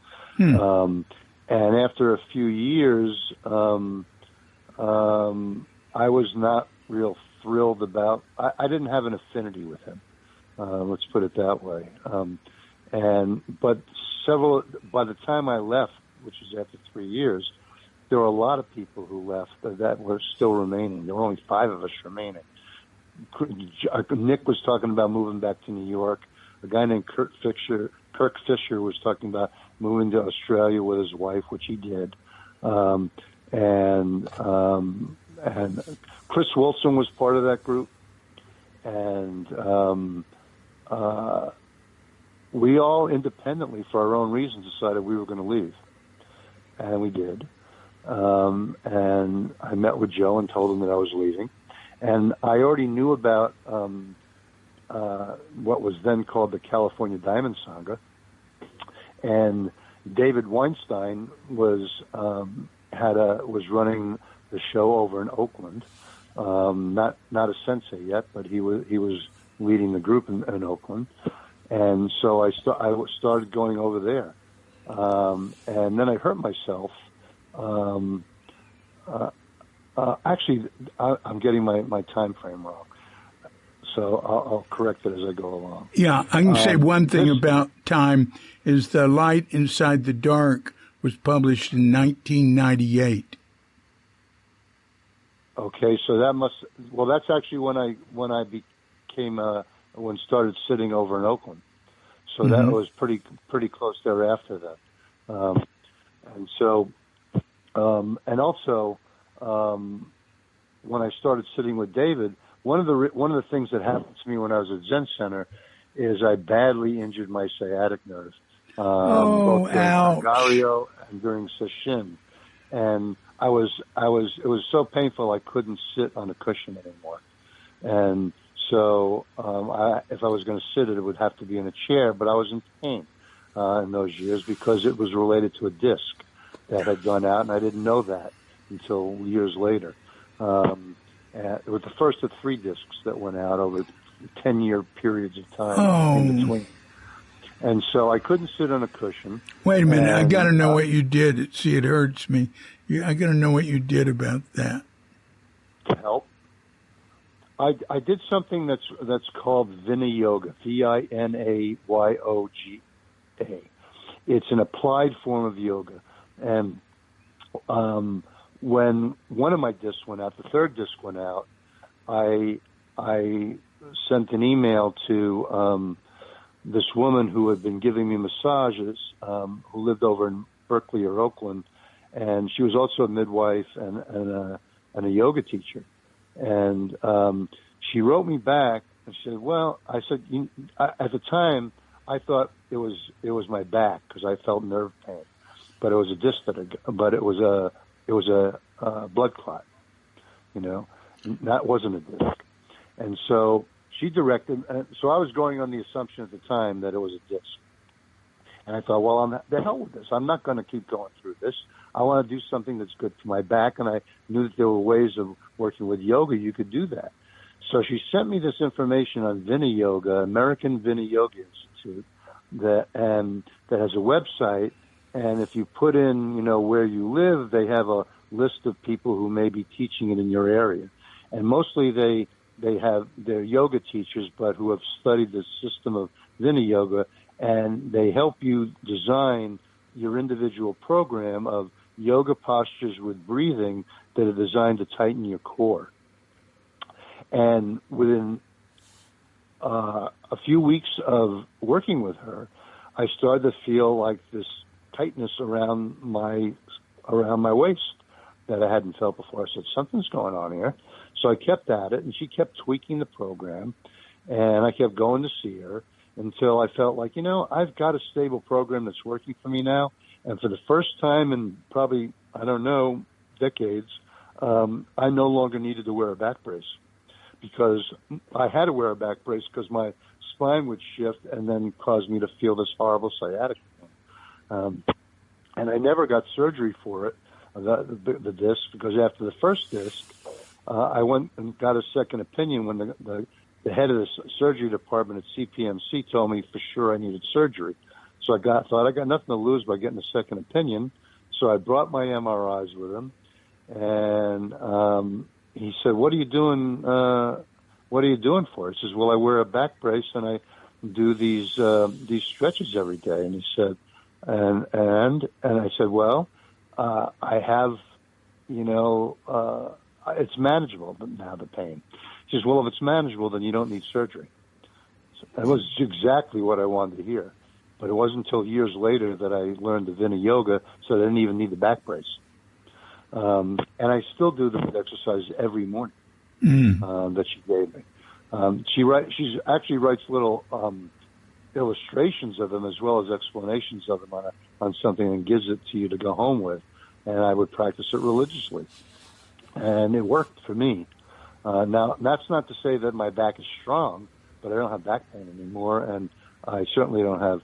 And after a few years, I was not real thrilled about. I didn't have an affinity with him. Let's put it that way. But by the time I left, which was after 3 years, there were a lot of people who left that were still remaining. There were only 5 of us remaining. Nick was talking about moving back to New York. A guy named Kirk Fisher was talking about moving to Australia with his wife, which he did. And Chris Wilson was part of that group. And we all independently, for our own reasons, decided we were going to leave. And we did. And I met with Joe and told him that I was leaving. And I already knew about what was then called the California Diamond Saga. And David Weinstein was running the show over in Oakland. Not a sensei yet, but he was leading the group in Oakland. And so I started going over there. And then I hurt myself. Actually, I'm getting my time frame wrong. So I'll correct it as I go along. Yeah, I can say one thing about time is The Light Inside the Dark was published in 1998. Okay, so that's actually when I became started sitting over in Oakland. So that was pretty close thereafter then. And so and also when I started sitting with David, one of the things that happened to me when I was at Zen Center is I badly injured my sciatic nerve. Both during Gario and during Sesshin. And it was so painful I couldn't sit on a cushion anymore. And so if I was going to sit it would have to be in a chair, but I was in pain in those years because it was related to a disc that had gone out, and I didn't know that until years later. It was the first of 3 discs that went out over 10-year periods of time in between. And so I couldn't sit on a cushion. Wait a minute. I got to know what you did. See, it hurts me. I got to know what you did about that. To help? I did something that's called Vinaya Yoga, Vinayoga. It's an applied form of yoga. And when one of my discs went out, the 3rd disc went out, I sent an email to this woman who had been giving me massages, who lived over in Berkeley or Oakland, and she was also a midwife and a yoga teacher. And she wrote me back and said, "Well," I said, at the time I thought it was my back because I felt nerve pain, but it was a disc it was a blood clot, that wasn't a disc. And so she directed. So I was going on the assumption at the time that it was a disc. And I thought, well, the hell with this. I'm not going to keep going through this. I want to do something that's good for my back. And I knew that there were ways of working with yoga. You could do that. So she sent me this information on Vina Yoga, American Vina Yoga Institute, that has a website. And if you put in, where you live, they have a list of people who may be teaching it in your area. And mostly they're yoga teachers, but who have studied the system of Vina Yoga, and they help you design your individual program of yoga postures with breathing that are designed to tighten your core. And within a few weeks of working with her, I started to feel like this tightness around my waist that I hadn't felt before. I said, something's going on here. So I kept at it, and she kept tweaking the program, and I kept going to see her until I felt like, I've got a stable program that's working for me now. And for the first time in probably, decades, I no longer needed to wear a back brace, because I had to wear a back brace because my spine would shift and then cause me to feel this horrible sciatic pain. And I never got surgery for it, the disc, because after the first disc, I went and got a second opinion when the head of the surgery department at CPMC told me for sure I needed surgery. So I thought I got nothing to lose by getting a second opinion. So I brought my MRIs with him, and he said, "What are you doing? What are you doing for?" He says, "Well, I wear a back brace and I do these stretches every day." And he said, and I said, "Well, I have, it's manageable now, the pain." He says, "Well, if it's manageable, then you don't need surgery." So that was exactly what I wanted to hear. But it wasn't until years later that I learned the Vina Yoga, so I didn't even need the back brace. And I still do the exercise every morning that she gave me. She actually writes little illustrations of them as well as explanations of them on something and gives it to you to go home with. And I would practice it religiously. And it worked for me. Now, that's not to say that my back is strong, but I don't have back pain anymore, and I certainly don't have.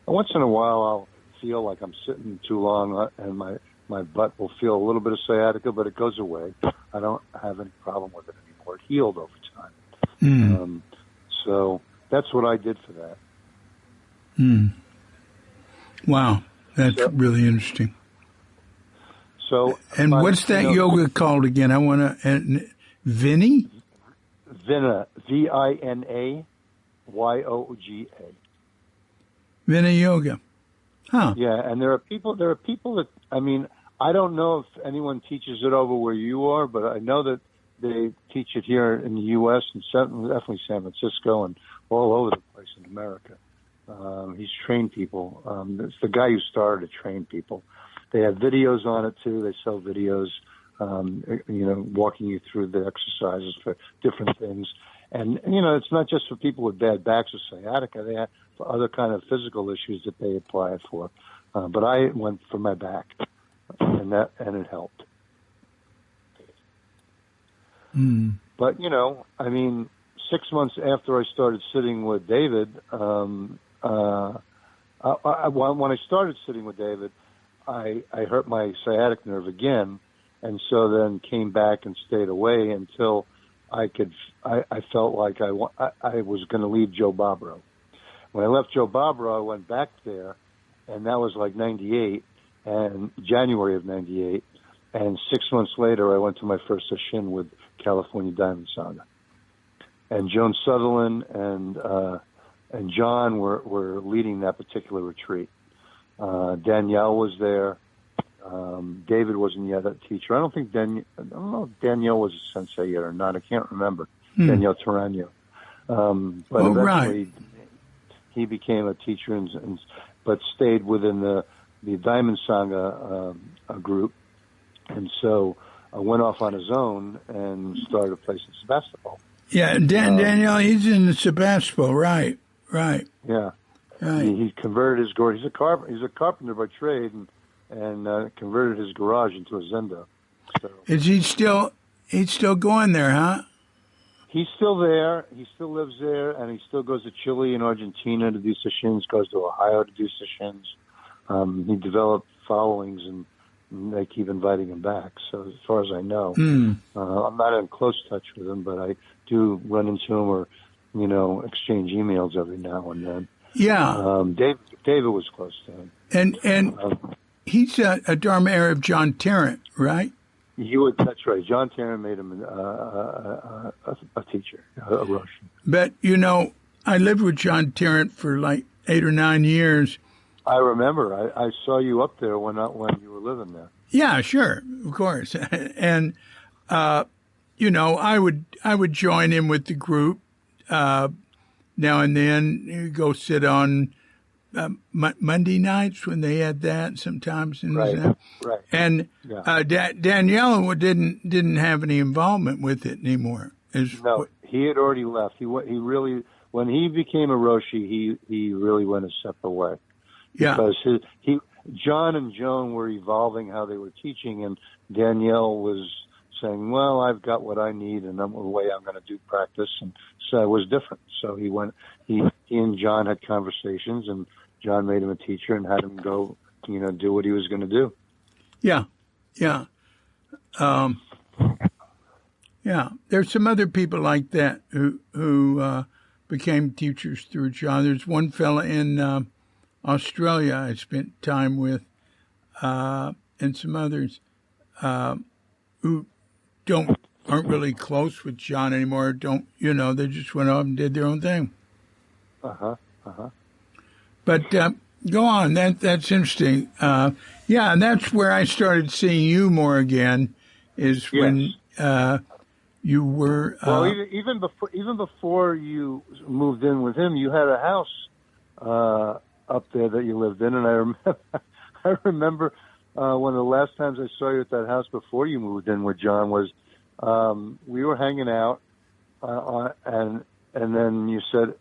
Once in a while, I'll feel like I'm sitting too long, and my butt will feel a little bit of sciatica, but it goes away. I don't have any problem with it anymore. It healed over time. So that's what I did for that. Wow, that's really interesting. So, and what's that yoga called again? I want to. Vinny? Vina, Vina Yoga. Vina Yoga. Huh. Yeah, and there are people that, I don't know if anyone teaches it over where you are, but I know that they teach it here in the U.S. and definitely San Francisco and all over the place in America. He's trained people. It's the guy who started to train people. They have videos on it too. They sell videos, walking you through the exercises for different things. And, it's not just for people with bad backs or sciatica. They have for other kind of physical issues that they apply it for. But I went for my back, and it helped. But, 6 months after I started sitting with David, when I started sitting with David, I hurt my sciatic nerve again, and so then came back and stayed away until I felt like I was going to leave Joe Barbaro. When I left Joe Barbaro, I went back there, and that was like 98, and January of 98. And 6 months later, I went to my first session with California Diamond Sangha. And Joan Sutherland and John were leading that particular retreat. Danielle was there. David wasn't yet a teacher. I don't know if Danielle was a sensei yet or not. I can't remember. Danielle Tarano. But eventually he became a teacher but stayed within the Diamond Sangha group. And so I went off on his own and started a place in Sebastopol. Yeah, Danielle, he's in Sebastopol, right. Yeah. Right. He converted his garage. He's a carpenter by trade, and converted his garage into a zendo. So is he's still going there, huh? He's still there. He still lives there, and he still goes to Chile and Argentina to do sessions, goes to Ohio to do sessions. He developed followings, and they keep inviting him back. So as far as I know, I'm not in close touch with him, but I do run into him or, exchange emails every now and then. Yeah. David was close to him. And he's a Dharma heir of John Tarrant, right? That's right. John Tarrant made him a teacher, a Rosh. But, I lived with John Tarrant for like 8 or 9 years. I remember. I saw you up there when you were living there. Yeah, sure, of course. And, I would join in with the group now and then. You go sit on Monday nights when they had that sometimes. Right. And Danielle didn't have any involvement with it anymore. No, he had already left. He really, when he became a Roshi, he really went a separate way. Yeah. Because John and Joan were evolving how they were teaching, and Danielle was saying, well, I've got what I need, and I'm the way I'm going to do practice. And so it was different. So he and John had conversations, and John made him a teacher and had him go, do what he was going to do. Yeah. Yeah. Yeah. There's some other people like that who became teachers through John. There's one fella in Australia I spent time with, and some others who aren't really close with John anymore. They just went off and did their own thing. But go on. That's interesting. And that's where I started seeing you more again. Is when you were. Well, even before you moved in with him, you had a house up there that you lived in, and I remember one of the last times I saw you at that house before you moved in with John was we were hanging out, and then you said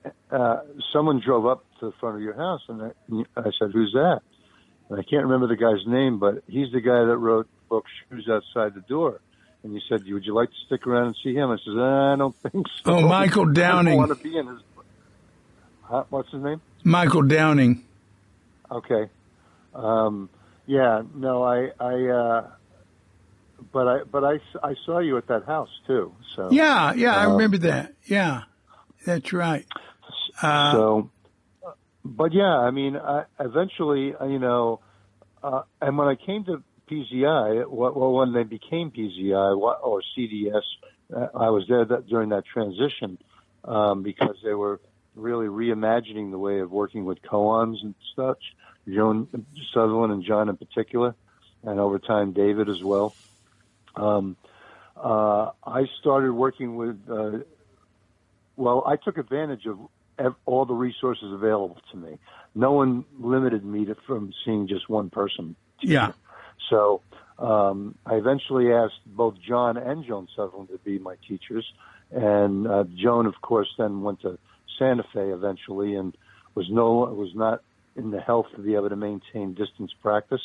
someone drove up to the front of your house, and I said, "Who's that?" And I can't remember the guy's name, but he's the guy that wrote the book "Shoes Outside the Door." And you said, "Would you like to stick around and see him?" I said, "I don't think so." Oh, Michael Downing. I don't want to be in his. What's his name? Michael Downing. Okay. But I saw you at that house too. So yeah, I remember that. Yeah, that's right. But yeah, I mean, eventually, and when I came to PZI, when they became PZI or CDS, I was there during that transition because they were really reimagining the way of working with koans and such. Joan Sutherland and John in particular, and over time David as well. I started working with. I took advantage of all the resources available to me. No one limited me from seeing just one person. Yeah. So I eventually asked both John and Joan Sutherland to be my teachers, and Joan, of course, then went to Santa Fe eventually, and was not in the health to be able to maintain distance practice.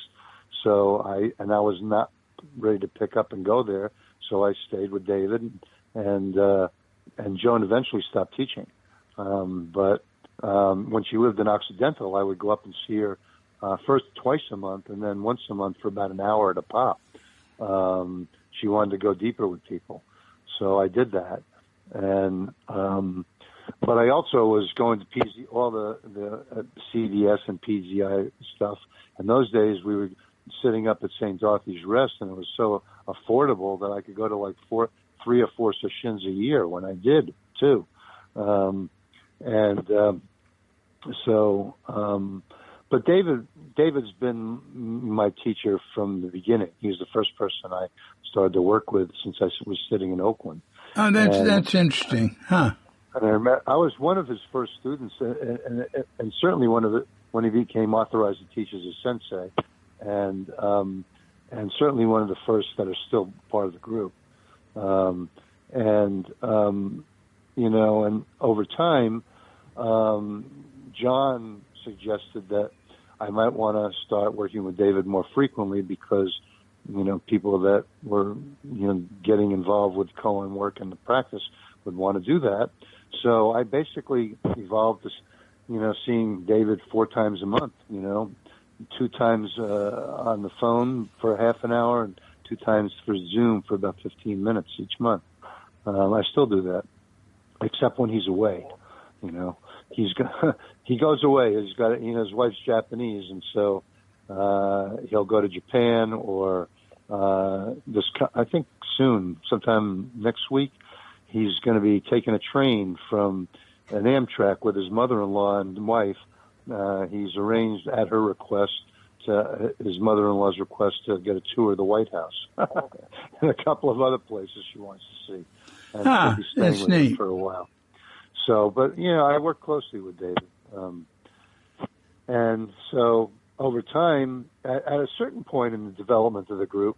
So I was not ready to pick up and go there. So I stayed with David, and Joan eventually stopped teaching. But when she lived in Occidental, I would go up and see her first twice a month, and then once a month for about an hour at a pop. She wanted to go deeper with people, so I did that. And but I also was going to all the CDS and PZI stuff. In those days, we were sitting up at St. Dorothy's Rest, and it was so affordable that I could go to like 3 or 4 sessions a year when I did too. But David's been my teacher from the beginning. He was the first person I started to work with since I was sitting in Oakland. Oh, that's interesting, huh? And I was one of his first students, and certainly when he became authorized to teach as a sensei, and certainly one of the first that are still part of the group. And over time, John suggested that I might want to start working with David more frequently because, people that were, getting involved with koan work and the practice would want to do that. So I basically evolved this, seeing David 4 times a month, 2 times on the phone for half an hour and 2 times for Zoom for about 15 minutes each month. I still do that, except when he's away. He goes away. His wife's Japanese, and so he'll go to Japan or I think soon, sometime next week, he's going to be taking a train from an Amtrak with his mother-in-law and wife. He's arranged at her request, his mother-in-law's request, to get a tour of the White House and a couple of other places she wants to see. And he'll be staying with him for a while. So, but, I work closely with David. And so over time, at a certain point in the development of the group,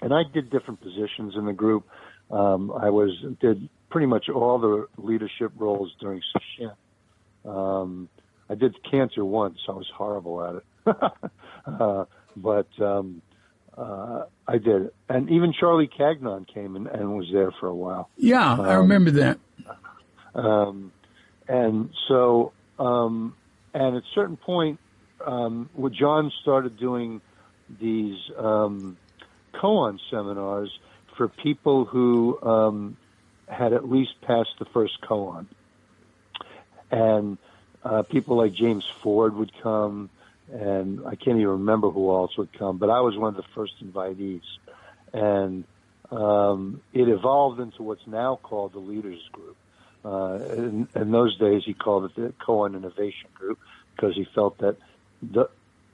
and I did different positions in the group. Did pretty much all the leadership roles during Session. I did cancer once. I was horrible at it. But I did it. And even Charlie Cagnon came and was there for a while. Yeah, I remember that. And so, and at a certain point, when John started doing these koan seminars for people who had at least passed the first koan. And people like James Ford would come, and I can't even remember who else would come, but I was one of the first invitees. And it evolved into what's now called the Leaders Group. In those days, he called it the Koan Innovation Group because he felt that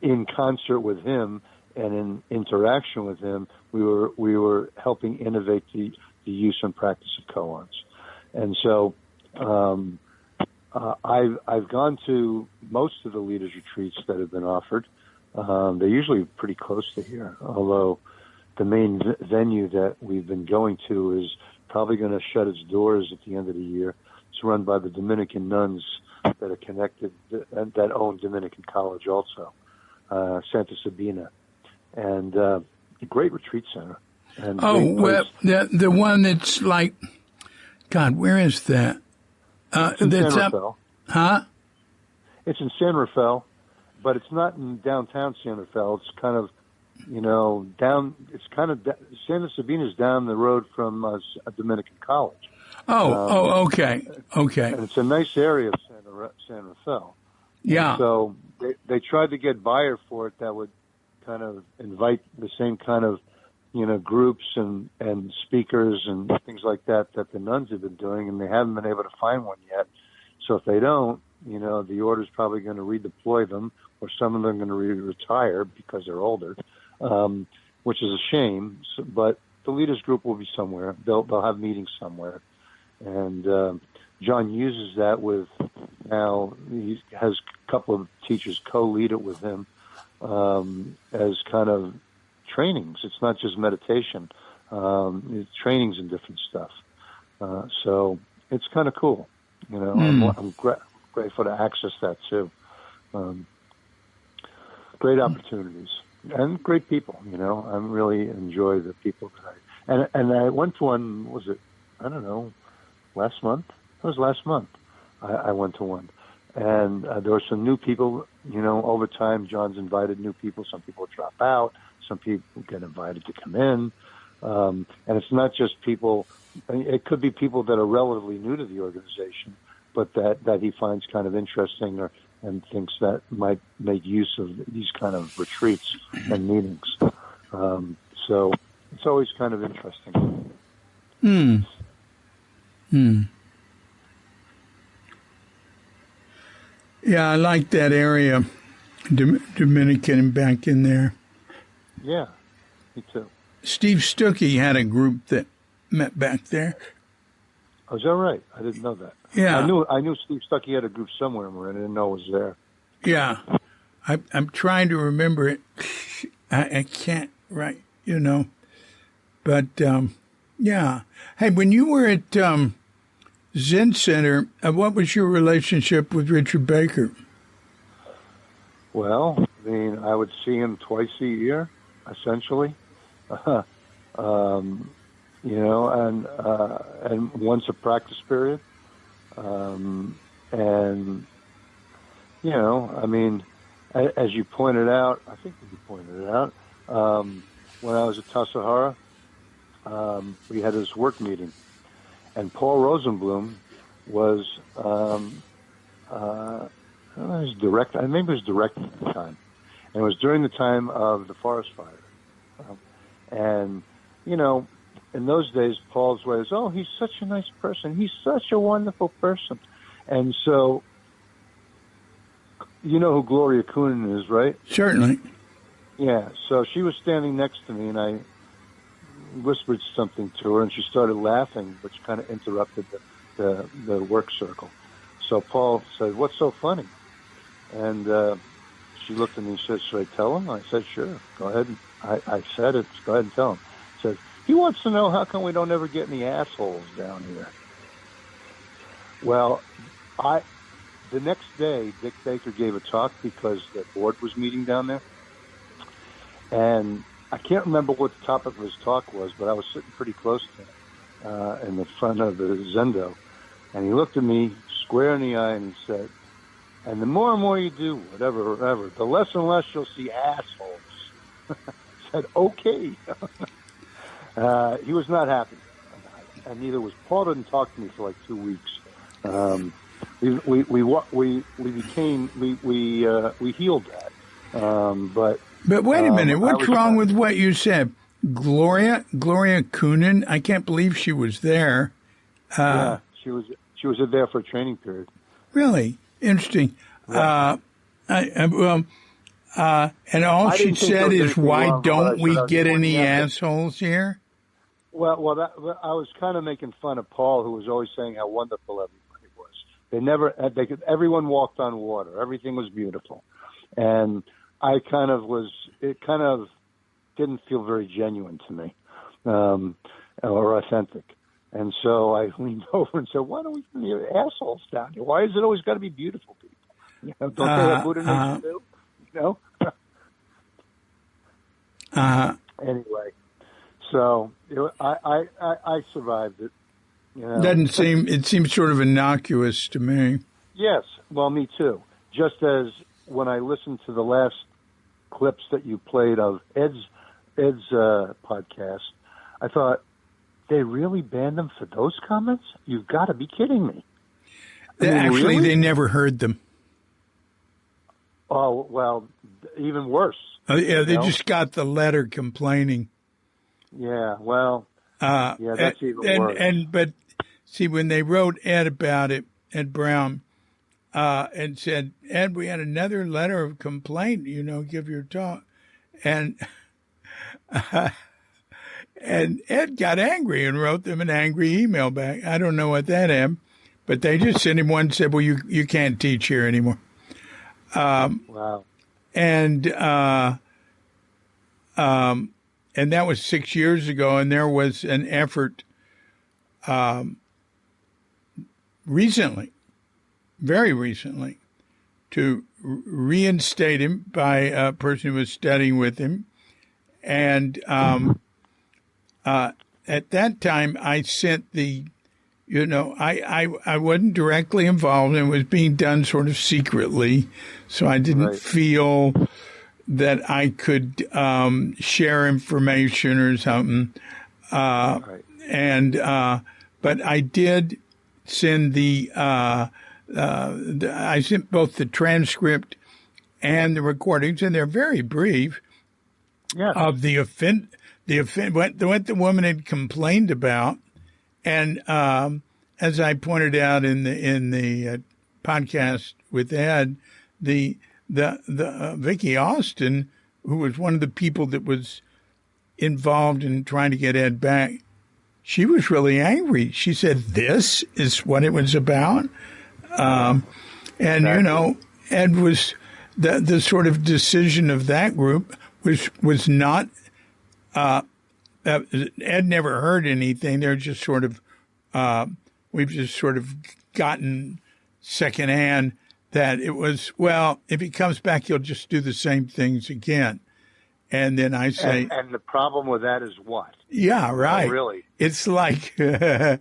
in concert with him and in interaction with him, we were helping innovate the use and practice of koans. And so I've gone to most of the leaders retreats that have been offered. They're usually pretty close to here, although the main venue that we've been going to is probably going to shut its doors at the end of the year. It's run by the Dominican nuns that are connected, that own Dominican College also, Santa Sabina, and a great retreat center. And the one that's like, God, where is that? It's in that's San up, Rafael. huh? It's in San Rafael, but it's not in downtown San Rafael. It's kind of, down. It's kind of Santa Sabina is down the road from a Dominican College. Okay. And it's a nice area of San Rafael. Yeah. And so they tried to get buyer for it that would kind of invite the same kind of, groups and speakers and things like that the nuns have been doing, and they haven't been able to find one yet. So if they don't, the order's probably going to redeploy them, or some of them are going to retire because they're older, which is a shame. But the leaders group will be somewhere. They'll have meetings somewhere. And John uses that with, now he has a couple of teachers co-lead it with him as kind of trainings. It's not just meditation. It's trainings and different stuff. So it's kind of cool. I'm grateful to access that too. Great opportunities and great people. I really enjoy the people that and I went to one. Was it? I don't know. Last month? It was last month. I went to one, and there were some new people. Over time, John's invited new people. Some people drop out. Some people get invited to come in, and it's not just people. It could be people that are relatively new to the organization, but that he finds kind of interesting and thinks that might make use of these kind of retreats and meetings. So it's always kind of interesting. Yeah, I like that area, Dominican back in there. Yeah, me too. Steve Stuckey had a group that met back there. Oh, is that right? I didn't know that. Yeah. I knew Steve Stuckey had a group somewhere, but I didn't know it was there. Yeah. I'm trying to remember it. I can't, right, But, yeah. Hey, when you were at Zen Center, what was your relationship with Richard Baker? Well, I would see him twice a year, essentially. and once a practice period. And, I mean, as you pointed out, I think you pointed it out, when I was at Tassajara, we had this work meeting, and Paul Rosenblum was, his director, I maybe he was director at the time, and it was during the time of the forest fire. And, in those days, Paul's way is, oh, he's such a nice person. He's such a wonderful person. And so, you know who Gloria Coonan is, right? Certainly. Yeah. So she was standing next to me, and I whispered something to her, and she started laughing, which kind of interrupted the work circle. So Paul said, "What's so funny?" And she looked at me and said, "Should I tell him?" I said, "Sure. Go ahead." I said it. Go ahead and tell him. He said, he wants to know how come we don't ever get any assholes down here. Well, the next day, Dick Baker gave a talk because the board was meeting down there. And I can't remember what the topic of his talk was, but I was sitting pretty close to him in the front of the Zendo. And he looked at me square in the eye and he said, and the more and more you do, whatever, the less and less you'll see assholes. I said, okay. He was not happy. And neither was Paul. Didn't talk to me for like 2 weeks. We healed that. But wait a minute, what's wrong with what you said? Gloria Coonan? I can't believe she was there. Yeah, she was there for a training period. Really interesting. Right. And all she said is, "Why don't we get any assholes here?" Well, I was kind of making fun of Paul, who was always saying how wonderful everybody was. Everyone walked on water. Everything was beautiful. And it kind of didn't feel very genuine to me, or authentic. And so I leaned over and said, "Why don't we get any assholes down here? Why is it always got to be beautiful people? Don't they have Buddha nature too? Anyway. So I survived it. It seems sort of innocuous to me. Yes, well, me too. Just as when I listened to the last clips that you played of Ed's podcast, I thought, they really banned them for those comments? You've got to be kidding me. Actually, really? They never heard them. Oh, well, even worse. Yeah, they just got the letter complaining. Yeah, well, that's even worse. But see, when they wrote Ed about it, Ed Brown, and said, "Ed, we had another letter of complaint. Give your talk," and Ed got angry and wrote them an angry email back. I don't know what that is, but they just sent him one and said, "Well, you can't teach here anymore." Wow. And that was 6 years ago, and there was an effort recently, very recently, to reinstate him by a person who was studying with him. And at that time, I sent I wasn't directly involved, and it was being done sort of secretly, so I didn't feel that I could share information or something. But I did send I sent both the transcript and the recordings, and they're very brief, of what the woman had complained about. And as I pointed out in the podcast with Ed, the Vicky Austin, who was one of the people that was involved in trying to get Ed back, she was really angry. She said, "This is what it was about." Ed was the sort of decision of that group was not. Ed never heard anything. They're just sort of we've just sort of gotten secondhand that it was, well, if he comes back, he'll just do the same things again. And then I say, and the problem with that is what? yeah, right. Really? It's like, the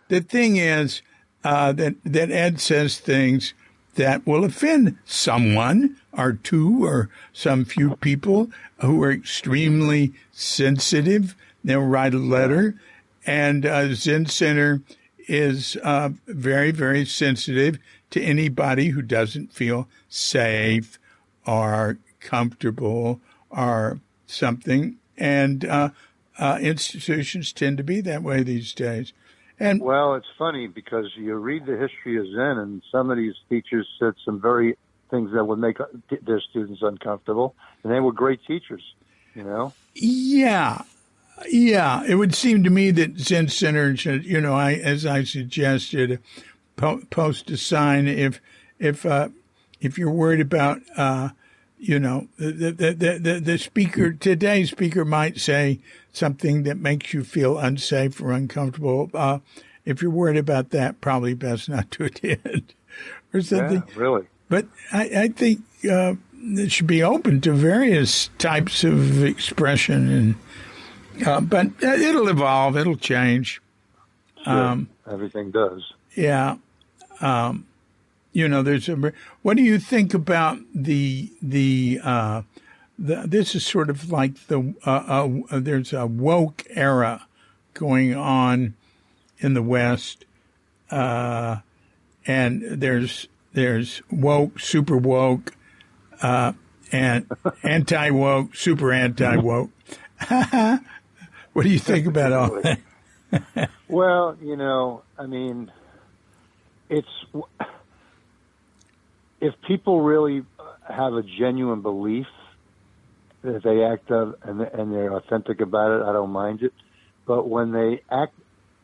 thing is that Ed says things that will offend someone or two or some few people who are extremely sensitive. They'll write a letter, and Zen Center is very, very sensitive to anybody who doesn't feel safe or comfortable or something. And institutions tend to be that way these days. And well, it's funny because you read the history of Zen, and some of these teachers said some very things that would make their students uncomfortable, and they were great teachers, you know. yeah, it would seem to me that Zen Center should, as I suggested, post a sign if you're worried about, the speaker, today's speaker might say something that makes you feel unsafe or uncomfortable. If you're worried about that, probably best not to attend or something. Yeah, really. But I think it should be open to various types of expression, and but it'll evolve, it'll change. Sure. Everything does. Yeah. There's what do you think about this is sort of like there's a woke era going on in the West, and there's woke, super woke, and anti woke, super anti woke. What do you think about all that? Well, I mean, it's if people really have a genuine belief that they act of and they're authentic about it, I don't mind it. But when they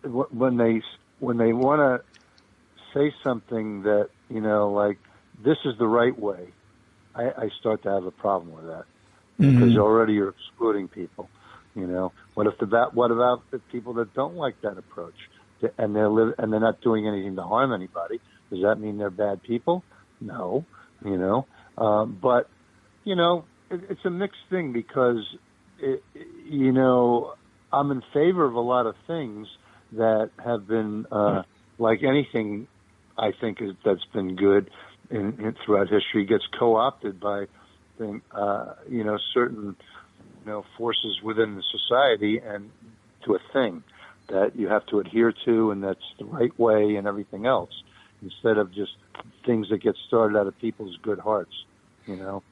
when they want to say something that like this is the right way, I start to have a problem with that because already you're excluding people. What about the people that don't like that approach and they're not doing anything to harm anybody? Does that mean they're bad people? No, but it's a mixed thing because I'm in favor of a lot of things that have been like anything I think that's been good in throughout history gets co-opted by certain forces within the society and to a thing that you have to adhere to and that's the right way and everything else instead of just things that get started out of people's good hearts. No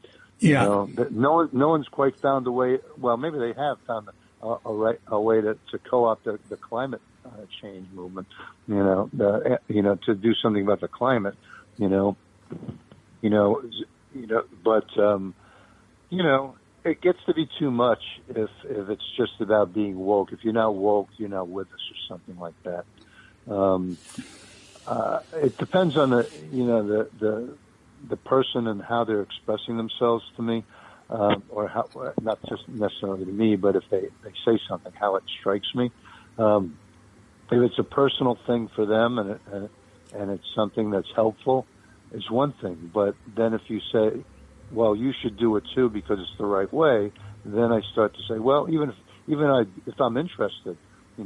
one's quite found a way. Well, maybe they have found a way to co-opt the climate change movement. To do something about the climate. It gets to be too much if it's just about being woke. If you're not woke, you're not with us, or something like that. It depends on the person and how they're expressing themselves to me, or how, not just necessarily to me, but if they say something, how it strikes me. If it's a personal thing for them and it's something that's helpful, it's one thing. But then if you say, well, you should do it too because it's the right way, then I start to say, well, if I'm interested,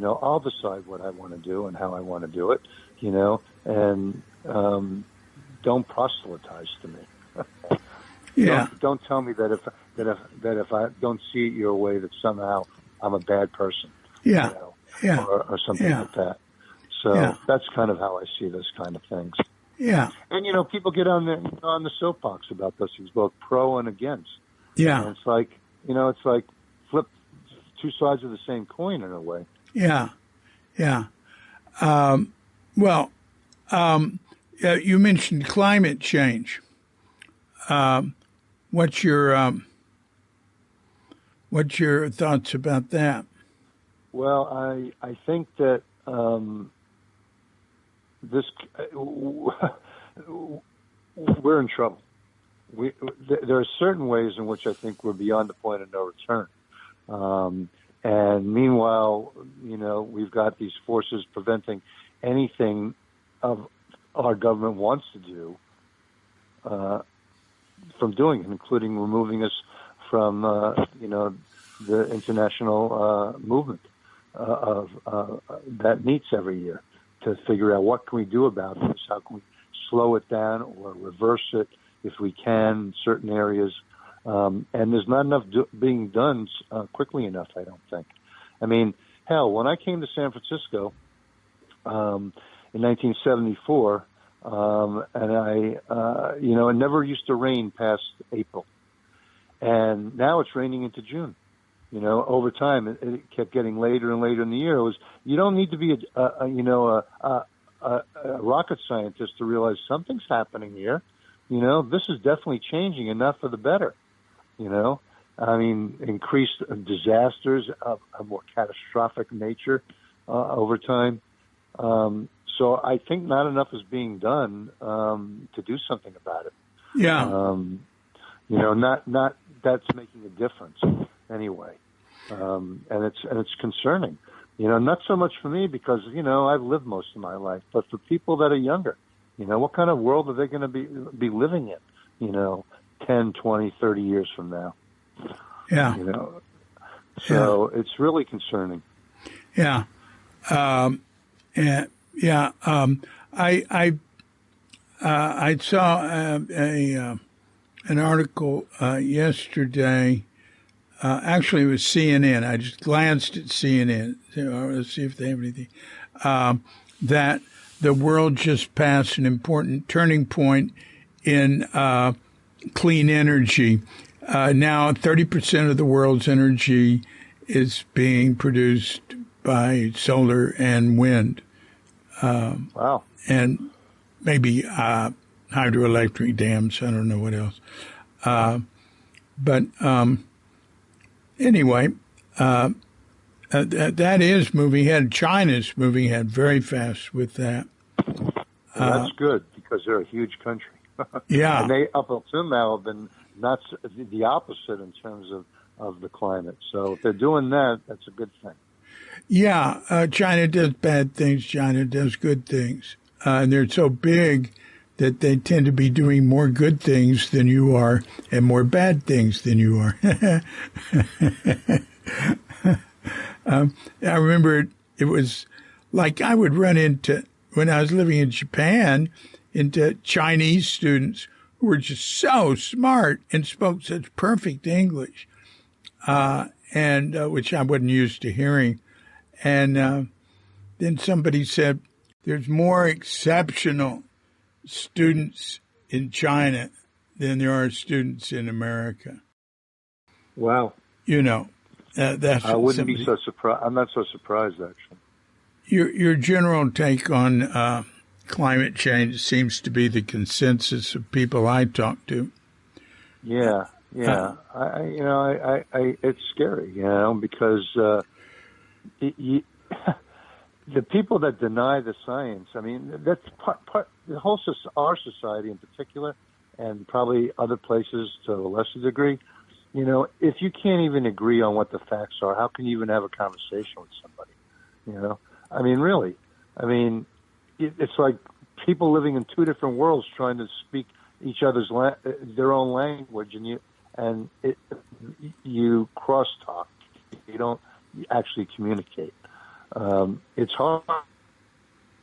I'll decide what I want to do and how I want to do it, and don't proselytize to me. Yeah. Don't tell me that if I don't see it your way that somehow I'm a bad person. Yeah. Or something like that. So that's kind of how I see those kind of things. Yeah. And people get on the soapbox about those things, both pro and against. Yeah. And it's like flip two sides of the same coin in a way. Yeah. Yeah. You mentioned climate change. What's your thoughts about that? Well, I think that we're in trouble. There are certain ways in which I think we're beyond the point of no return. And meanwhile, we've got these forces preventing anything of our government wants to do from doing it, including removing us from the international movement of that meets every year to figure out what can we do about this, how can we slow it down or reverse it if we can in certain areas. And there's not enough being done quickly enough, I don't think. I mean, hell, when I came to San Francisco in 1974, and it never used to rain past April. And now it's raining into June. Over time, it kept getting later and later in the year. You don't need to be a rocket scientist to realize something's happening here. This is definitely changing, and not for the better. I mean, increased disasters of a more catastrophic nature over time. So I think not enough is being done to do something about it. Yeah. Not that's making a difference anyway, and it's concerning. Not so much for me because I've lived most of my life, but for people that are younger, what kind of world are they going to be living in? 10, 20, 30 years from now. Yeah. So it's really concerning. Yeah. I saw an article yesterday. Actually, it was CNN. I just glanced at CNN. Let's see if they have anything. That the world just passed an important turning point in clean energy. Now, 30% of the world's energy is being produced by solar and wind. Wow. And maybe hydroelectric dams. I don't know what else. But anyway, that is moving ahead. China's moving ahead very fast with that. That's good because they're a huge country. Yeah. And they, up until now, have been not the opposite in terms of the climate. So if they're doing that, that's a good thing. Yeah. China does bad things. China does good things. And they're so big that they tend to be doing more good things than you are and more bad things than you are. I remember it was like I would run into, when I was living in Japan, into Chinese students who were just so smart and spoke such perfect English, and which I wasn't used to hearing. And then somebody said, there's more exceptional students in China than there are students in America. Wow. That's I wouldn't be so surprised. I'm not so surprised, actually. Your general take on climate change seems to be the consensus of people I talk to. Yeah. It's scary, because the people that deny the science. I mean, that's part the whole our society in particular, and probably other places to a lesser degree. If you can't even agree on what the facts are, how can you even have a conversation with somebody? I mean, really. I mean, it's like people living in two different worlds trying to speak each other's their own language, and you crosstalk. You don't actually communicate. It's hard.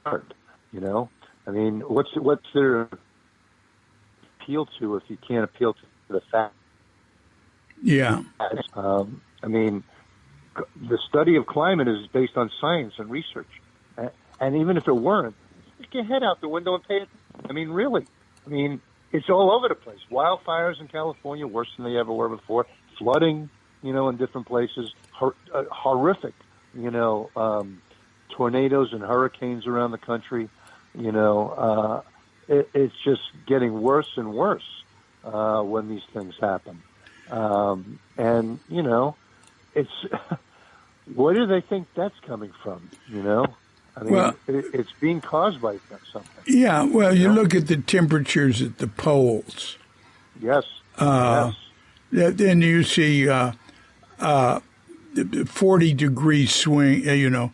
I mean, what's their appeal to if you can't appeal to the facts? Yeah. I mean, the study of climate is based on science and research. And even if it weren't, stick your head out the window and pay it. I mean, really. I mean, it's all over the place. Wildfires in California, worse than they ever were before. Flooding, in different places. Horrific, tornadoes and hurricanes around the country. It's just getting worse and worse when these things happen. And it's where do they think that's coming from? I mean, it's being caused by something. Yeah. Well, you look at the temperatures at the poles. Yes. Yes. Then you see 40-degree swing.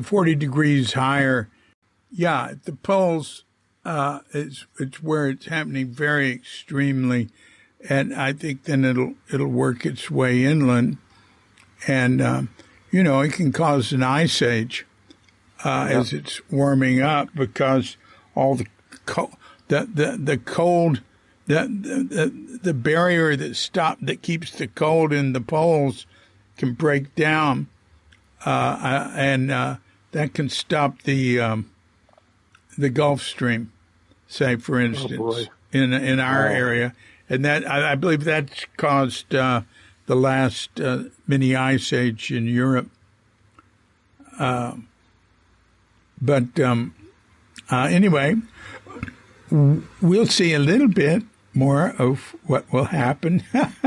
40 degrees higher. Yeah, at the poles, it's where it's happening very extremely, and I think then it'll work its way inland, and it can cause an ice age as it's warming up because all the cold, the barrier that keeps the cold in the poles can break down, and that can stop the Gulf Stream, say for instance, in our area, and that I believe that's caused the last mini ice age in Europe. But anyway, we'll see a little bit more of what will happen. Yeah,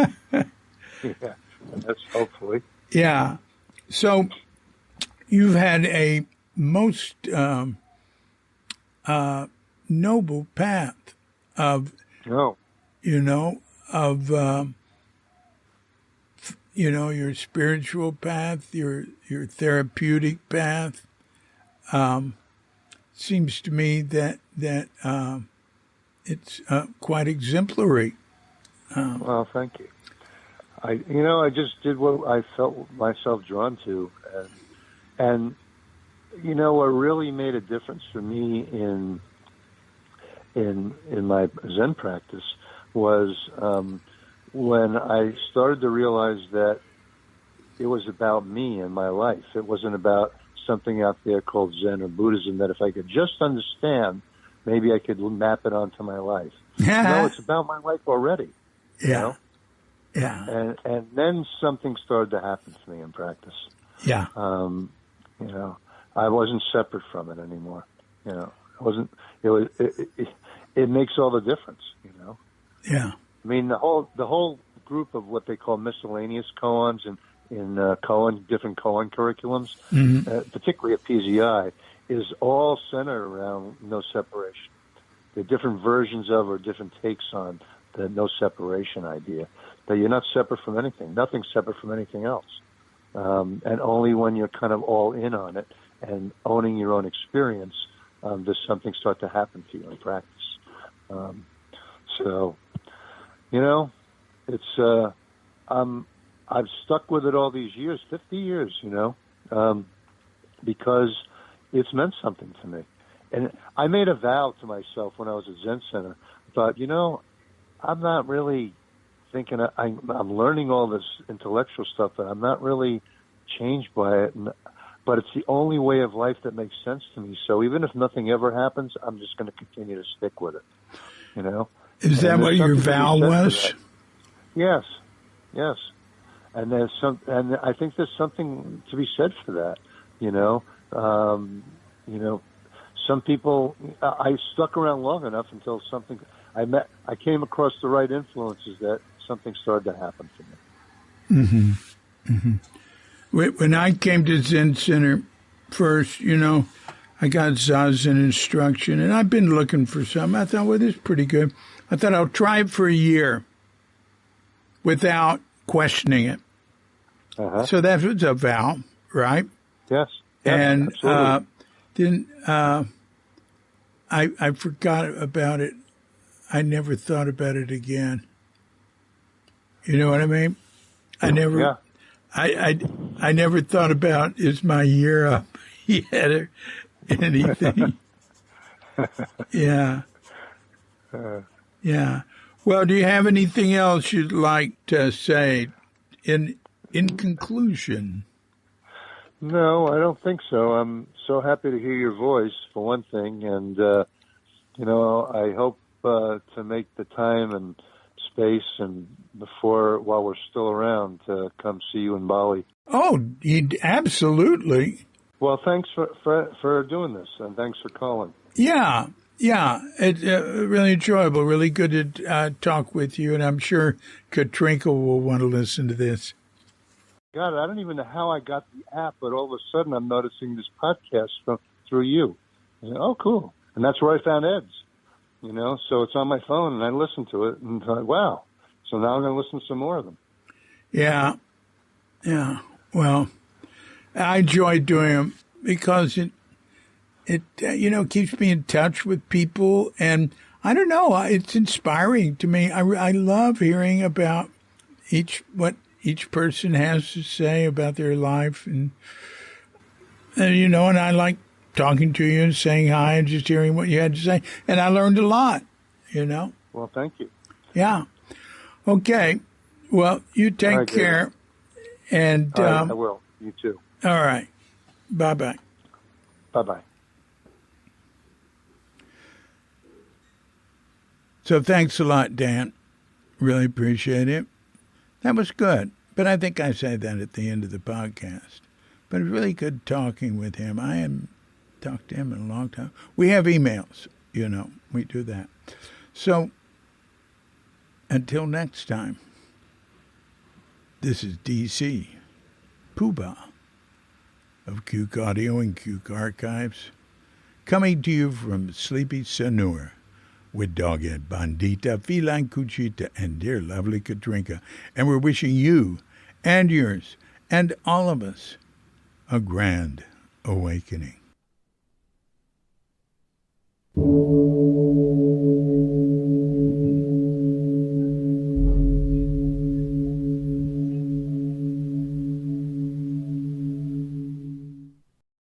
that's hopefully. Yeah. So you've had a most noble path of, your spiritual path, your therapeutic path. Seems to me that it's quite exemplary. Well, thank you. I just did what I felt myself drawn to, and what really made a difference for me in my Zen practice was when I started to realize that it was about me and my life. It wasn't about something out there called Zen or Buddhism that if I could just understand, maybe I could map it onto my life. No, it's about my life already. Yeah. And then something started to happen to me in practice. Yeah. I wasn't separate from it anymore. It makes all the difference, Yeah. I mean, the whole group of what they call miscellaneous koans in different koan curriculums, particularly at PZI, is all centered around no separation. There are different versions of or different takes on the no separation idea, that you're not separate from anything. Nothing's separate from anything else. And only when you're kind of all in on it and owning your own experience does something start to happen to you in practice. It's I've stuck with it all these years, 50 years, because it's meant something to me. And I made a vow to myself when I was at Zen Center. I thought, I'm not really thinking, I'm learning all this intellectual stuff, but I'm not really changed by it. But it's the only way of life that makes sense to me. So even if nothing ever happens, I'm just going to continue to stick with it, Is that what your vow was? Yes. And and I think there's something to be said for that, some people, I stuck around long enough until I came across the right influences that something started to happen for me. Mm-hmm. Mm-hmm. When I came to Zen Center first, I got Zazen instruction, and I've been looking for some. I thought, well, this is pretty good. I thought I'll try it for a year without questioning it. Uh-huh. So that was a vow, right? Yes. And absolutely. then I forgot about it. I never thought about it again. You know what I mean? I never thought about, is my year up yet or anything. Yeah. Yeah. Well, do you have anything else you'd like to say in conclusion? No, I don't think so. I'm so happy to hear your voice, for one thing, and I hope to make the time and space and while we're still around, to come see you in Bali. Oh, absolutely. Well, thanks for doing this, and thanks for calling. Yeah, it's really enjoyable, really good to talk with you, and I'm sure Katrinka will want to listen to this. God, I don't even know how I got the app, but all of a sudden I'm noticing this podcast through you. Oh, cool. And that's where I found Ed's, so it's on my phone, and I listened to it, and thought, wow. So now I'm going to listen to some more of them. Yeah. Well, I enjoy doing them because it keeps me in touch with people, and I don't know, it's inspiring to me. I love hearing about what each person has to say about their life, and and I like talking to you and saying hi and just hearing what you had to say, and I learned a lot. Well, thank you. Yeah. Okay. Well, you take All right, care. And all right, I will. You too. all right. Bye-bye. Bye-bye. So thanks a lot, Dan. Really appreciate it. That was good. But I think I said that at the end of the podcast. But it was really good talking with him. I hadn't talked to him in a long time. We have emails, we do that. So until next time, this is DC, Poobah of Cuke Audio and Cuke Archives, coming to you from Sleepy Sanur with Doghead Bandita, Feline Cuchita, and dear lovely Katrinka. And we're wishing you and yours and all of us a grand awakening.